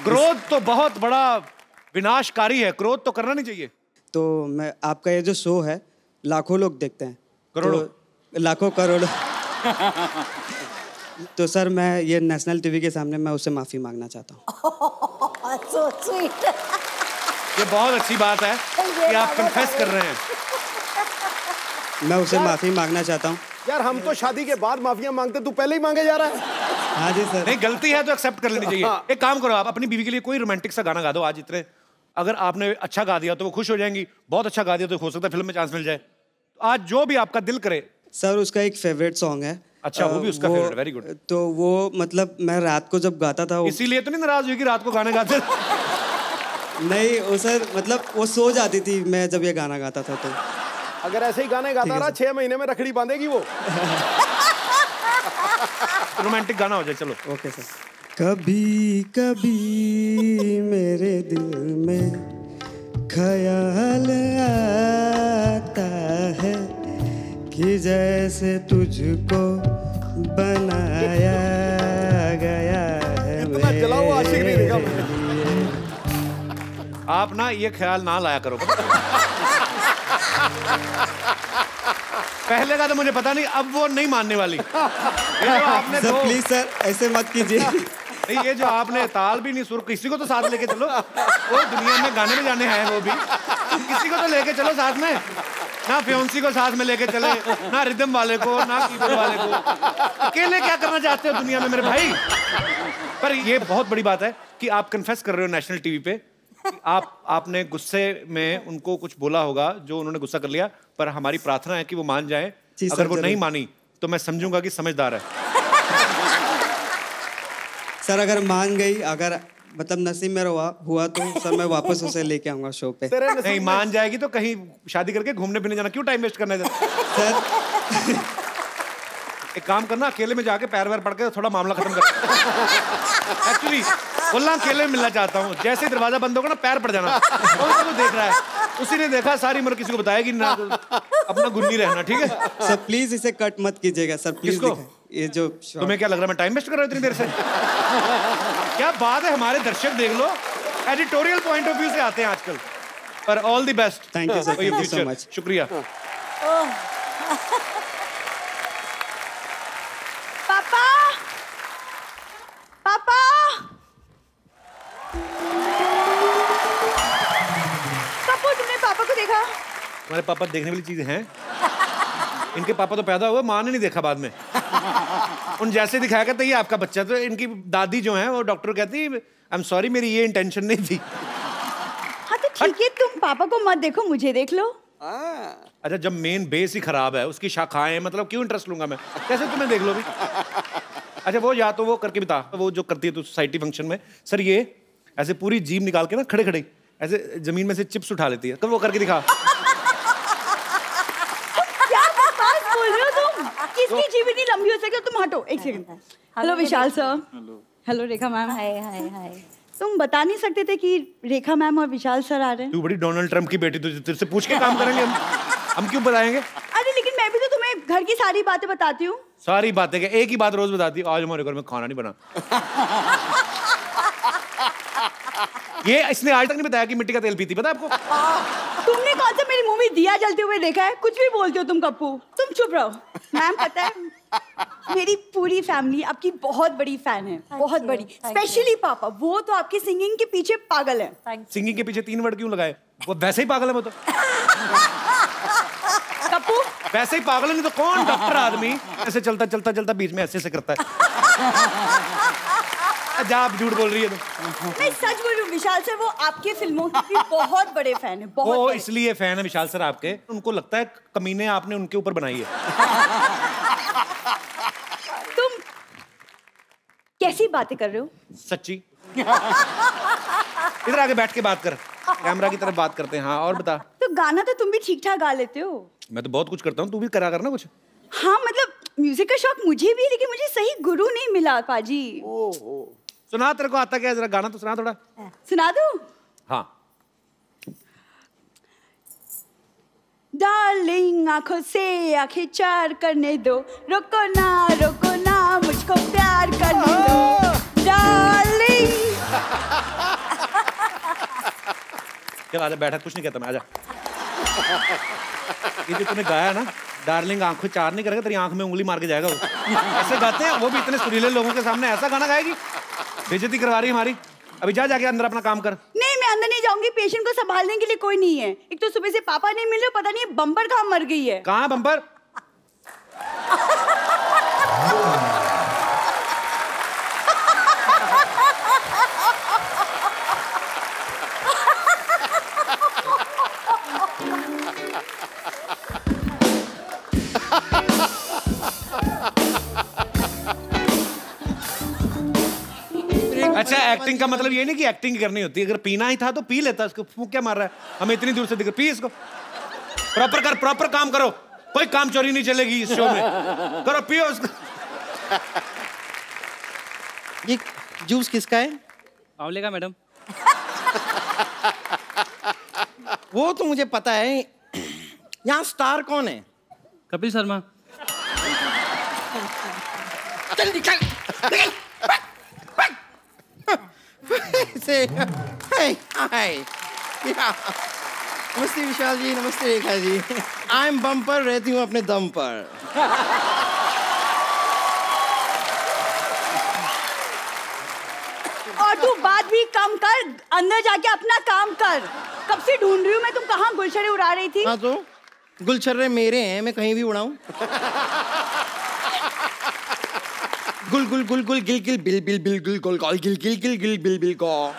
[SPEAKER 1] क्रोध तो बहुत बड़ा विनाशकारी है, क्रोध तो करना नहीं चाहिए।
[SPEAKER 13] तो मैं आपका ये जो शो है लाखों लोग देखते हैं,
[SPEAKER 1] करोड़ों,
[SPEAKER 13] तो लाखों करोड़ों तो सर मैं ये नेशनल टीवी के सामने मैं उससे माफी मांगना चाहता हूँ।
[SPEAKER 3] So sweet.
[SPEAKER 1] ये बहुत अच्छी बात है कि आप कन्फेस कर रहे हैं।
[SPEAKER 13] मैं उसे माफी मांगना चाहता हूँ।
[SPEAKER 8] यार हम तो शादी के बाद माफियां मांगते, तू पहले ही मांगे जा रहा है।
[SPEAKER 13] हाँ जी सर।
[SPEAKER 1] नहीं गलती है तो एक्सेप्ट कर लेनी चाहिए। एक काम करो, आप अपनी बीवी के लिए कोई रोमांटिक सा गाना गा दो आज। इतने अगर आपने अच्छा गा दिया तो वो खुश हो जाएंगी, बहुत अच्छा गा दिया तो हो सकता है फिल्म में चांस मिल जाए। आज जो भी आपका दिल करे।
[SPEAKER 13] सर उसका एक फेवरेट सॉन्ग है।
[SPEAKER 1] अच्छा वो भी उसका फेवरेट, वेरी गुड।
[SPEAKER 13] तो वो मतलब मैं रात को जब गाता था
[SPEAKER 1] इसीलिए तो नहीं नाराज हुई कि रात को गाने गाते?
[SPEAKER 13] नहीं वो सर मतलब वो सो जाती थी मैं जब ये गाना गाता था। तो
[SPEAKER 8] अगर ऐसे ही गाने गाता रहा 6 महीने में रखड़ी बांधेगी वो।
[SPEAKER 1] रोमांटिक गाना हो जाए चलो।
[SPEAKER 13] Okay sir. कभी कभी मेरे दिल में ख्याल आता है कि जैसे तुझको बनाया गया है।
[SPEAKER 8] इतना जलाओ आशिक नहीं देखा मैंने।
[SPEAKER 1] आप ना ये ख्याल ना लाया करो। पहले का तो मुझे पता नहीं, अब वो नहीं मानने वाली। ये जो आपने
[SPEAKER 13] सर प्लीज सर ऐसे मत कीजिए।
[SPEAKER 1] नहीं ये जो आपने ताल भी नहीं, सुर, किसी को तो साथ लेके चलो। वो दुनिया में गाने में जाने हैं वो भी, किसी को तो लेके चलो साथ में। ना फियोन्सी को साथ में लेके चले, ना रिदम वाले को, ना कीबोर्ड वाले को। अकेले क्या करना चाहते हो दुनिया में मेरे भाई? पर ये बहुत बड़ी बात है कि आप कन्फेस कर रहे हो नेशनल टीवी पे। आपने गुस्से में उनको कुछ बोला होगा जो उन्होंने गुस्सा कर लिया, पर हमारी प्रार्थना है कि वो मान जाए। अगर वो नहीं मानी तो मैं समझूंगा कि समझदार है।
[SPEAKER 13] सर अगर मान गई, अगर मतलब नसीब में हुआ तो सर मैं वापस उसे लेके आऊंगा शो पे।
[SPEAKER 1] नहीं मान जाएगी तो कहीं शादी करके घूमने फिरने जाना, क्यों टाइम वेस्ट करना है?
[SPEAKER 13] सर
[SPEAKER 1] एक काम करना, अकेले में जाके पैर वैर पड़ के थोड़ा मामला खत्म कर। एक्चुअली बोलना अकेले में मिलना चाहता हूँ। जैसे ही दरवाजा बंद होगा ना पैर पड़ जाना। कौन सा देख रहा है? उसी ने देखा, सारी उम्र किसी को बताएगी ना, अपना गुन्नी रहना। ठीक है
[SPEAKER 13] सर प्लीज इसे कट मत कीजिएगा सर प्लीज। ये जो
[SPEAKER 1] तुम्हें क्या लग रहा है मैं टाइम वेस्ट कर रहा हूँ इतनी देर से? क्या बात है, हमारे दर्शक देख लो एडिटोरियल पॉइंट ऑफ व्यू से आते हैं आजकल। पर all the best.
[SPEAKER 13] Thank you sir, thank you so much.
[SPEAKER 1] शुक्रिया।
[SPEAKER 9] पापा पापा पापा तुमने पापा को देखा?
[SPEAKER 1] हमारे पापा देखने वाली चीजें हैं। इनके पापा तो पैदा हुए, माँ ने नहीं देखा बाद में। उन जैसे दिखाया कहते ये आपका बच्चा। तो इनकी दादी जो है वो डॉक्टर कहती आई एम सॉरी मेरी ये इंटेंशन नहीं थी।
[SPEAKER 9] हाँ तो ठीक है, तुम पापा को मत देखो, मुझे देख लो।
[SPEAKER 1] अच्छा जब मेन बेस ही खराब है, उसकी शाखाएं, मतलब क्यों इंटरेस्ट लूंगा मैं? कैसे तुम्हें देख लो भी? अच्छा वो या तो वो करके बता, वो जो करती है तो सोसाइटी फंक्शन में, सर ये ऐसे पूरी जीभ निकाल के ना खड़े खड़े ऐसे जमीन में से चिप्स उठा लेती है, कब वो करके दिखा।
[SPEAKER 9] क्या बकवास बोल रहे हो तुम? किसकी जीभ इतनी लंबी हो सके? तुम हटो एक सेकंड। हेलो विशाल सर। हेलो रेखा मैम।
[SPEAKER 3] हाय हाय हाय।
[SPEAKER 9] तुम बता नहीं सकते थे कि रेखा मैम और विशाल सर आ रहे हैं?
[SPEAKER 1] तू बड़ी डोनाल्ड ट्रम्प की बेटी, तुझे से पूछ के काम करेंगे हम क्यों बताएंगे?
[SPEAKER 9] अरे लेकिन मैं भी तो तुम्हें घर की सारी बातें बताती हूँ।
[SPEAKER 1] सारी बातें क्या, एक ही बात रोज बताती, आज हमारे घर में खाना नहीं बना। ये इसने आज तक नहीं बताया कि मिट्टी का तेल पीती, पता है आपको?
[SPEAKER 9] तुमने कौन सा मेरी मूवी दिया जलते हुए देखा है? कुछ भी बोलते हो तुम कप्पू, तुम चुप रहो। मैम पता है मेरी पूरी फैमिली आपकी बहुत बड़ी फैन है, बहुत बड़ी, स्पेशली पापा, वो तो आपकी सिंगिंग के पीछे पागल है।
[SPEAKER 1] सिंगिंग के पीछे 3 वर्ड क्यों लगाए? वो वैसे ही पागल है वो तो।
[SPEAKER 9] कप्पू
[SPEAKER 1] वैसे ही पागल है, नहीं तो कौन डॉक्टर आदमी ऐसे चलता चलता चलता बीच में ऐसे करता है। जा, आप झूठ बोल रही है तुम।
[SPEAKER 9] मैं सच बोल रही हूँ, विशाल सर वो आपके फिल्मों के भी बहुत बड़े फैन है, बहुत
[SPEAKER 1] वो
[SPEAKER 9] बड़े।
[SPEAKER 1] इसलिए फैन है विशाल सर आपके, उनको लगता है कमीने आपने उनके ऊपर बनाई है।
[SPEAKER 9] तुम कैसी बातें कर रहे हो?
[SPEAKER 1] सच्ची। इधर आके बैठ के बात कर, कैमरा की तरफ बात करते हैं। हाँ और बता।
[SPEAKER 9] तो गाना तो तुम भी ठीक ठाक गा लेते हो।
[SPEAKER 1] मैं तो बहुत कुछ करता हूँ, तू भी करा करना कुछ।
[SPEAKER 9] हाँ मतलब म्यूजिक का शौक मुझे भी है, लेकिन मुझे सही गुरु नहीं मिला पाजी।
[SPEAKER 1] सुना, तेरे को आता क्या? जरा गाना तो सुना थोड़ा।
[SPEAKER 9] सुना दूं?
[SPEAKER 1] हाँ।
[SPEAKER 9] डार्लिंग आंखों से आंखें चार करने दो, रोको ना मुझको प्यार करने दो डार्लिंग।
[SPEAKER 1] चल आजा, बैठा, कुछ नहीं कहता मैं, आजा। ये जो तूने गाया ना, डार्लिंग आंखों चार नहीं करेगा, तेरी आंख में उंगली मार के जाएगा वो। ऐसे गाते हैं वो भी इतने सुरीले लोगों के सामने, ऐसा गाना गाएगी? बेइज्जती करवा रही है हमारी। अभी जा, जाके अंदर अपना काम कर।
[SPEAKER 9] नहीं मैं अंदर नहीं जाऊंगी, पेशेंट को संभालने के लिए कोई नहीं है। एक तो सुबह से पापा नहीं मिल रहे, पता नहीं बम्पर कहाँ मर गई है।
[SPEAKER 1] कहाँ बम्पर? अच्छा, एक्टिंग का मतलब ये नहीं कि एक्टिंग करनी होती है, अगर पीना ही था तो पी लेता, इसको फूंक क्या मार रहा है? हमें इतनी दूर से दिख, पी इसको। प्रॉपर कर, प्रॉपर काम करो, कोई काम चोरी नहीं चलेगी इस शो में। करो, पियो उसको।
[SPEAKER 14] ये जूस किसका है?
[SPEAKER 15] आंवले का मैडम।
[SPEAKER 14] वो तो मुझे पता है, यहाँ स्टार कौन है?
[SPEAKER 15] कपिल शर्मा।
[SPEAKER 14] चल निकल, निकल। से हाय हाय, नमस्ते विशाल जी, नमस्ते Rekha ji. I am bumper, रहती हूँ अपने दम पर।
[SPEAKER 9] और तू बात भी कम कर, अंदर जाके अपना काम कर। कब से ढूंढ रही हूँ मैं, तुम कहाँ गुलशरे उड़ा रही थी?
[SPEAKER 14] हाँ तो गुलछर्रे मेरे हैं, मैं कहीं भी उड़ाऊं। Gul Gul Gul Gul Gill Gill bill bill bill Gul Gul Gul Gill Gill Gill Gill bill bill को।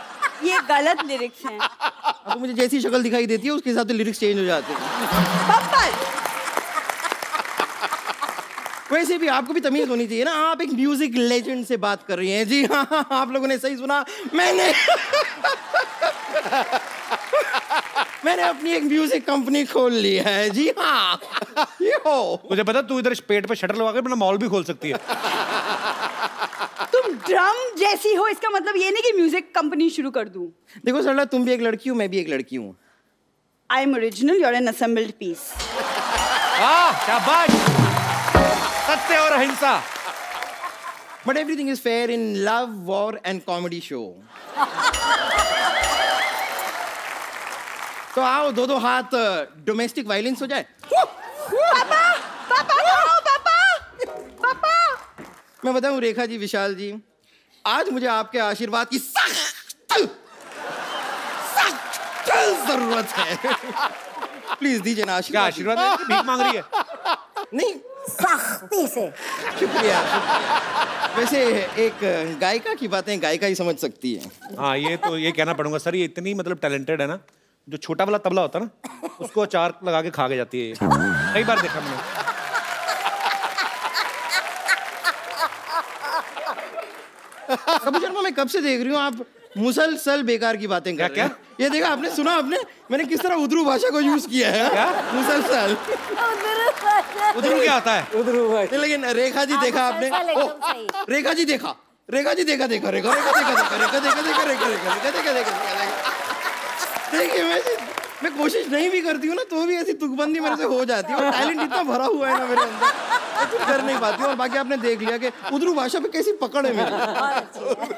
[SPEAKER 9] ये गलत लिरिक्स हैं।
[SPEAKER 14] अब मुझे जैसी शक्ल दिखाई देती है उसके हिसाब से लिरिक्स चेंज हो जाते हैं। वैसे भी आपको भी तमीज होनी चाहिए ना, आप एक म्यूजिक लेजेंड से बात कर रही हैं। जी हाँ, आप लोगों ने सही सुना, मैंने अपनी एक म्यूजिक कंपनी खोल ली है। जी हाँ।
[SPEAKER 1] मुझे पता, तू इधर पेट पे शटर लगा के अपना मॉल भी खोल सकती है।
[SPEAKER 9] तुम ड्रम जैसी हो, इसका मतलब ये नहीं कि म्यूजिक कंपनी शुरू कर दूं।
[SPEAKER 14] देखो सरला, तुम भी एक लड़की हो, मैं भी एक लड़की हूँ।
[SPEAKER 9] I am original, you are an assembled piece.
[SPEAKER 1] शाबाश, सत्य और अहिंसा।
[SPEAKER 14] But everything is fair in love, war and comedy show. तो आओ, दो दो हाथ डोमेस्टिक वायलेंस हो जाए।
[SPEAKER 9] पापा, पापा, पापा, पापा।
[SPEAKER 14] मैं बताऊं रेखा जी, विशाल जी, आज मुझे आपके आशीर्वाद की सख्त जरूरत है। प्लीज दीजिए ना आशीर्वाद।
[SPEAKER 1] आशीर्वाद? भीख मांग रही है?
[SPEAKER 14] नहीं,
[SPEAKER 3] सख्ती से।
[SPEAKER 14] शुक्रिया। वैसे एक गायिका की बातें गायिका ही समझ सकती है।
[SPEAKER 1] हाँ, ये तो ये कहना पड़ूंगा सर, ये इतनी मतलब टैलेंटेड है ना, जो छोटा वाला तबला होता है ना, उसको अचार लगा के खा के जाती है। कई बार देखा मैंने।
[SPEAKER 14] कपिल शर्मा, मैं कब से देख रही हूँ आप मुसलसल बेकार की बातें कर रहे हैं। ये देखा आपने, सुना आपने मैंने किस तरह उद्रू भाषा को यूज किया है? क्या मुसलसल?
[SPEAKER 1] उद्रू क्या होता है?
[SPEAKER 14] उद्रू भाषा। लेकिन रेखा जी देखा आपने? रेखा जी देखा, रेखा जी देखा, देखा रेखा, रेखा देखा, देखा रेखा, देखा देखा, रेखा रेखा, रेखा देखा, देखा देखा। देखिए मैं कोशिश नहीं भी करती हूँ ना तो भी ऐसी तुकबंदी मेरे से हो जाती है और टैलेंट इतना भरा हुआ है ना मेरे अंदर, मैं कुछ कर नहीं पाती हूँ। और बाकी आपने देख लिया कि उर्दू भाषा पे कैसी पकड़ है मेरी,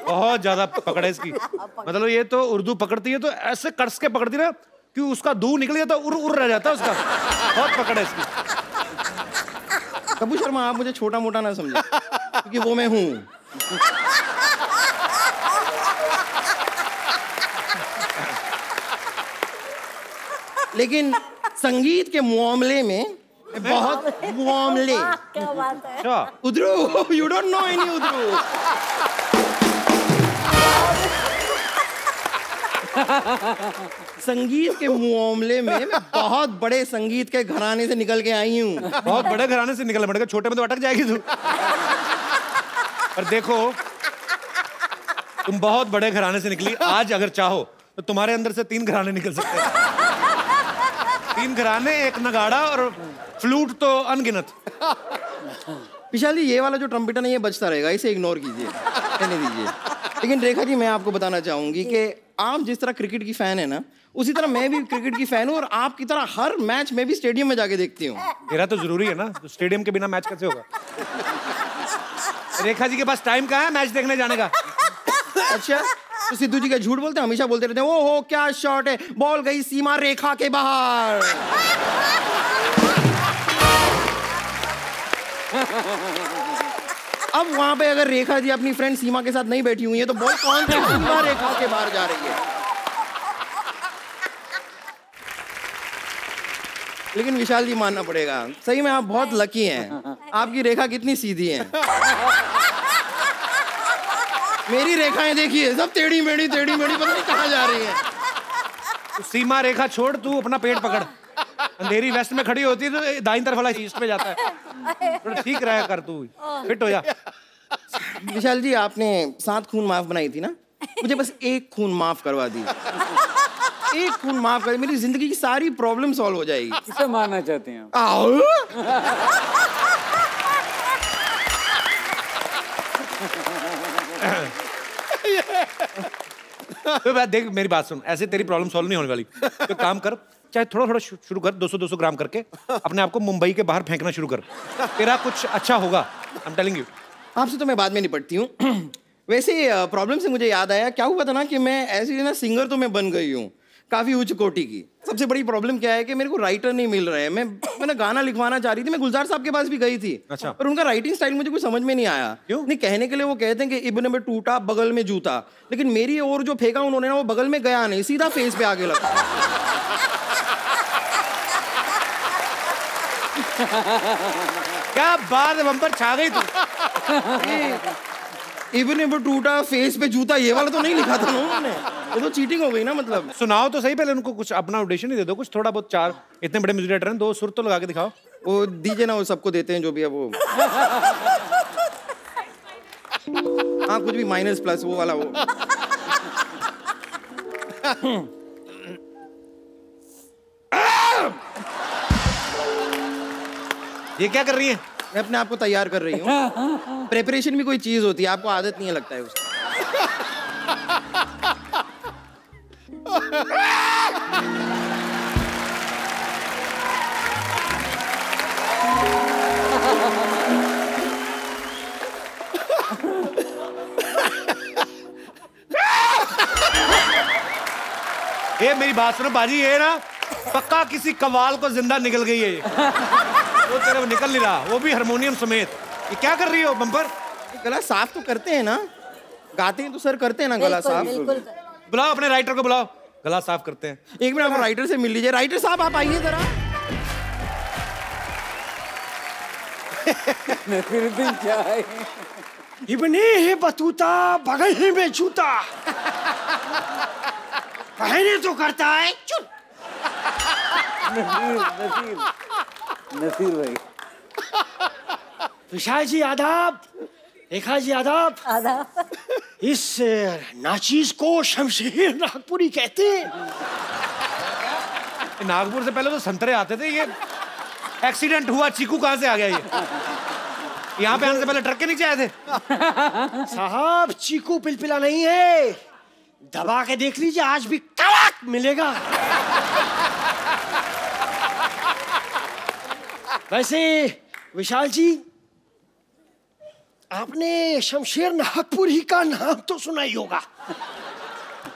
[SPEAKER 1] बहुत ज्यादा पकड़ है इसकी। मतलब ये तो उर्दू पकड़ती है तो ऐसे कस के पकड़ती ना कि उसका दूर निकल जाता, उड़ उड़ रह जाता उसका। बहुत पकड़ है इसकी।
[SPEAKER 14] कपूर शर्मा, आप मुझे छोटा मोटा ना समझे, क्योंकि वो मैं हूँ। लेकिन संगीत के मामले में बहुत मामले।
[SPEAKER 3] क्या बात है।
[SPEAKER 14] उद्रू, यू डोंट नो एनी उद्रू। संगीत के मामले में मैं बहुत बड़े संगीत के घराने से निकल के आई हूँ।
[SPEAKER 1] बहुत बड़े घराने से निकल पड़ेगा, छोटे में तो अटक जाएगी तू। पर देखो, तुम बहुत बड़े घराने से निकली। आज अगर चाहो तो तुम्हारे अंदर से 3 घराने निकल सकते हैं। 3 घराने, एक नगाड़ा और फ्लूट तो अनगिनत।
[SPEAKER 14] विशाल जी, ये वाला जो ट्रम्पेटर है ये बजता रहेगा, इसे इग्नोर कीजिए, रहने दीजिए। लेकिन रेखा जी, मैं आपको बताना चाहूंगी कि आप जिस तरह क्रिकेट की फैन है ना, उसी तरह मैं भी क्रिकेट की फैन हूँ और आपकी तरह हर मैच में भी स्टेडियम में जाके देखती हूँ।
[SPEAKER 1] मेरा तो जरूरी है ना, तो स्टेडियम के बिना मैच कैसे होगा? रेखा जी के पास टाइम कहाँ है मैच देखने जाने का?
[SPEAKER 14] अच्छा, तो सिद्धू जी का झूठ बोलते हैं, हमेशा बोलते रहते हैं, ओहो क्या शॉट है, बॉल गई सीमा रेखा के बाहर। अब वहां पे अगर रेखा जी अपनी फ्रेंड सीमा के साथ नहीं बैठी हुई है तो बॉल कौन सी सीमा रेखा के बाहर जा रही है? लेकिन विशाल जी, मानना पड़ेगा, सही में आप बहुत लकी हैं। आपकी रेखा कितनी सीधी है। मेरी रेखाएं देखिए, सब टेढ़ी मेढ़ी पता नहीं कहाँ जा रही है।
[SPEAKER 1] सीमा रेखा छोड़, तू अपना पेट पकड़। अंधेरी वेस्ट में खड़ी होती है तो दाईं तरफ वाला ईस्ट पे जाता है। थोड़ा ठीक रहा कर, तू फिट हो जा।
[SPEAKER 14] विशाल जी, आपने 7 खून माफ बनाई थी ना, मुझे बस 1 खून माफ करवा दी। 1 खून माफ कर, मेरी जिंदगी की सारी प्रॉब्लम सॉल्व हो जाएगी।
[SPEAKER 2] किसे मारना चाहते हैं
[SPEAKER 1] तो देख, मेरी बात सुन, ऐसे तेरी प्रॉब्लम सॉल्व नहीं होने वाली। तो काम कर, चाहे थोड़ा थोड़ा शुरू कर, 200-200 ग्राम करके अपने आप को मुंबई के बाहर फेंकना शुरू कर। तेरा कुछ अच्छा होगा, आई एम टेलिंग यू।
[SPEAKER 14] आपसे तो मैं बाद में निपटती हूँ। वैसे प्रॉब्लम से मुझे याद आया, क्या हुआ था ना कि मैं ऐसी ना सिंगर तो मैं बन गई हूँ काफी उच्च कोटि की। सबसे बड़ी प्रॉब्लम क्या है कि मेरे को राइटर नहीं मिल रहे हैं। मैंने गाना लिखवाना चाह रही थी, मैं गुलजार साहब के पास भी गई थी।
[SPEAKER 1] अच्छा।
[SPEAKER 14] पर उनका राइटिंग स्टाइल मुझे कुछ समझ में नहीं आया।
[SPEAKER 1] क्यों?
[SPEAKER 14] नहीं, कहने के लिए वो कहते हैं कि इब्न में टूटा बगल में जूता, लेकिन मेरी और जो फेंका उन्होंने ना, वो बगल में गया नहीं, सीधा फेस पे आगे लगा।
[SPEAKER 1] क्या बात है, बम्पर छा गई तू।
[SPEAKER 14] इब्न में टूटा फेस पे जूता, ये वाला तो नहीं लिखा था ना उन्होंने, ये तो चीटिंग हो गई ना। मतलब
[SPEAKER 1] सुनाओ तो सही, पहले उनको कुछ अपना ऑडिशन ही दे दो, कुछ थोड़ा बहुत। 4 इतने बड़े म्यूजिक डायरेक्टर हैं, 2 सुर तो लगा के दिखाओ।
[SPEAKER 14] वो दीजिए ना, वो सबको देते हैं जो भी है वो। हाँ, कुछ भी माइनस प्लस वो वाला वो।
[SPEAKER 1] ये क्या कर रही है?
[SPEAKER 14] मैं अपने आप को तैयार कर रही हूँ। प्रेपरेशन भी कोई चीज होती है, आपको आदत नहीं है लगता है उसकी।
[SPEAKER 1] ये मेरी बात सुनो बाजी, ये ना पक्का किसी कवाल को जिंदा निकल गई है ये। वो तेरे निकल नहीं रहा, वो भी हारमोनियम समेत। ये क्या कर रही हो बम्पर?
[SPEAKER 14] गला साफ तो करते हैं ना, गाते हैं तो सर करते हैं ना गला साफ।
[SPEAKER 1] बुलाओ अपने राइटर को, बुलाओ, गला साफ करते हैं।
[SPEAKER 14] एक मिनट, आप राइटर से मिल लीजिए। राइटर साहब, आप आइए जरा।
[SPEAKER 2] नसीरुद्दीन क्या है?
[SPEAKER 16] इब्ने है बतूता, बगल में जूता, कहने तो करता है चुप।
[SPEAKER 2] नसीर भाई।
[SPEAKER 16] विशाल जी आदाब, रेखा जी आदाब।
[SPEAKER 3] आदाब।
[SPEAKER 16] इस नाचीज को शमशेर नागपुरी कहते हैं।
[SPEAKER 1] नागपुर से पहले तो संतरे आते थे। ये एक्सीडेंट हुआ, चीकू कहाँ से आ गया ये? यहाँ पे आने से पहले ट्रक के नीचे आए थे।
[SPEAKER 16] साहब, चीकू पिलपिला नहीं है, दबा के देख लीजिए, आज भी कड़क मिलेगा। वैसे विशाल जी, आपने शमशेर नागपुरी का नाम तो सुना ही होगा।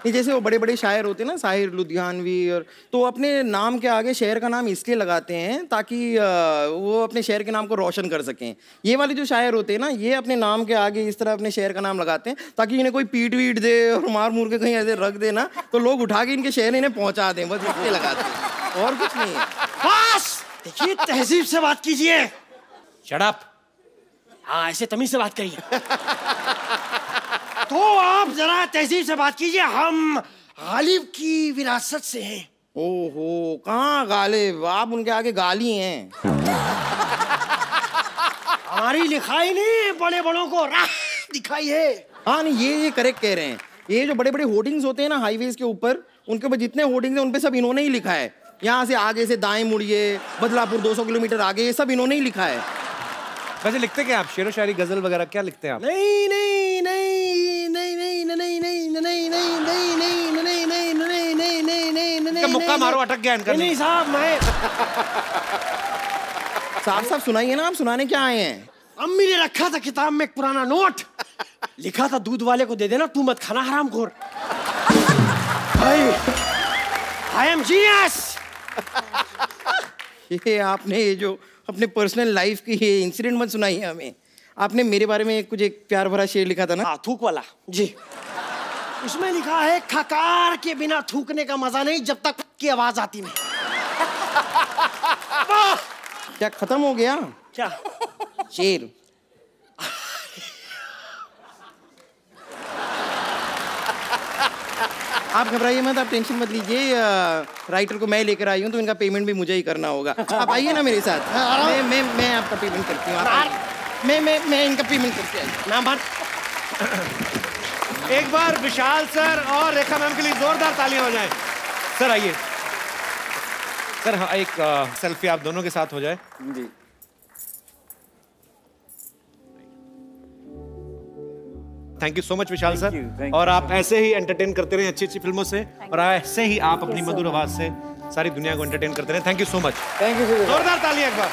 [SPEAKER 14] ये जैसे वो बड़े बड़े शायर होते हैं ना, साहिर लुधियानवी, और तो अपने नाम के आगे शहर का नाम इसलिए लगाते हैं ताकि वो अपने शहर के नाम को रोशन कर सकें। ये वाले जो शायर होते हैं ना, ये अपने नाम के आगे इस तरह अपने शहर का नाम लगाते हैं ताकि इन्हें कोई पीट वीट दे और मार मूर के कहीं ऐसे रख दे ना, तो लोग उठा के इनके शहर इन्हें पहुंचा दें, बस इसलिए लगाते हैं, और कुछ नहीं है।
[SPEAKER 16] बस देखिए, तहजीब से बात कीजिए। Shut up. हाँ, ऐसे तमीज से बात करिए। तो आप जरा तहजीब से बात कीजिए। हम गालिब की विरासत से हैं।
[SPEAKER 14] ओहो, कहाँ गालिब, आप उनके आगे गाली हैं।
[SPEAKER 16] हमारी लिखाई नहीं, बड़े बड़ों को राह दिखाई है।
[SPEAKER 14] हाँ नहीं, ये करेक्ट कह रहे हैं। ये जो बड़े बड़े होर्डिंग्स होते हैं ना हाईवेज के ऊपर, उनके ऊपर जितने होर्डिंग्स हैं उन पे सब इन्होंने ही लिखा है। यहाँ से आगे से दाएं मुड़िए, बदलापुर 200 किलोमीटर आगे, ये सब इन्होंने ही लिखा है।
[SPEAKER 1] वैसे लिखते क्या आप, शेर व शायरी, गजल वगैरह क्या लिखते हैं आप?
[SPEAKER 16] नहीं नहीं नहीं नहीं नहीं नहीं नहीं नहीं नहीं नहीं नहीं नहीं नहीं नहीं नहीं नहीं नहीं नहीं नहीं,
[SPEAKER 1] मुक्का मारो, अटक गया इनका।
[SPEAKER 16] नहीं साहब, मैं
[SPEAKER 14] साफ सुनाइए ना, आप सुनाने क्या आए हैं?
[SPEAKER 16] अम्मी ने रखा था किताब में एक पुराना नोट, लिखा था दूध वाले को दे देना, तू मत खाना हरामखोर। I am genius.
[SPEAKER 14] ये आपने ये जो अपने पर्सनल लाइफ की ये इंसिडेंट मत सुनाई है हमें। आपने मेरे बारे में कुछ एक प्यार भरा शेर लिखा था ना?
[SPEAKER 16] हाँ, थूक वाला जी। उसमें लिखा है, खकार के बिना थूकने का मजा नहीं जब तक की आवाज आती नहीं।
[SPEAKER 14] क्या खत्म हो गया
[SPEAKER 16] क्या
[SPEAKER 14] शेर? आप घबराइए मत, आप टेंशन मत लीजिए। राइटर को मैं लेकर आई हूँ तो इनका पेमेंट भी मुझे ही करना होगा। आप आइए ना मेरे साथ। मैं आपका पेमेंट करती हूँ। मैं इनका पेमेंट करती हूँ।
[SPEAKER 1] एक बार विशाल सर और रेखा मैम के लिए जोरदार तालियां हो जाएं। सर आइए सर। हाँ, एक सेल्फी आप दोनों के साथ हो जाए
[SPEAKER 2] जी।
[SPEAKER 1] Thank you so much Vishal sir. और आप ऐसे ही एंटरटेन करते रहे अच्छी अच्छी फिल्मों से, और ऐसे ही आप अपनी मधुर आवाज से सारी दुनिया को एंटरटेन करते रहे। Thank you so much.
[SPEAKER 2] Thank you.
[SPEAKER 1] जोरदार तालियां एक बार।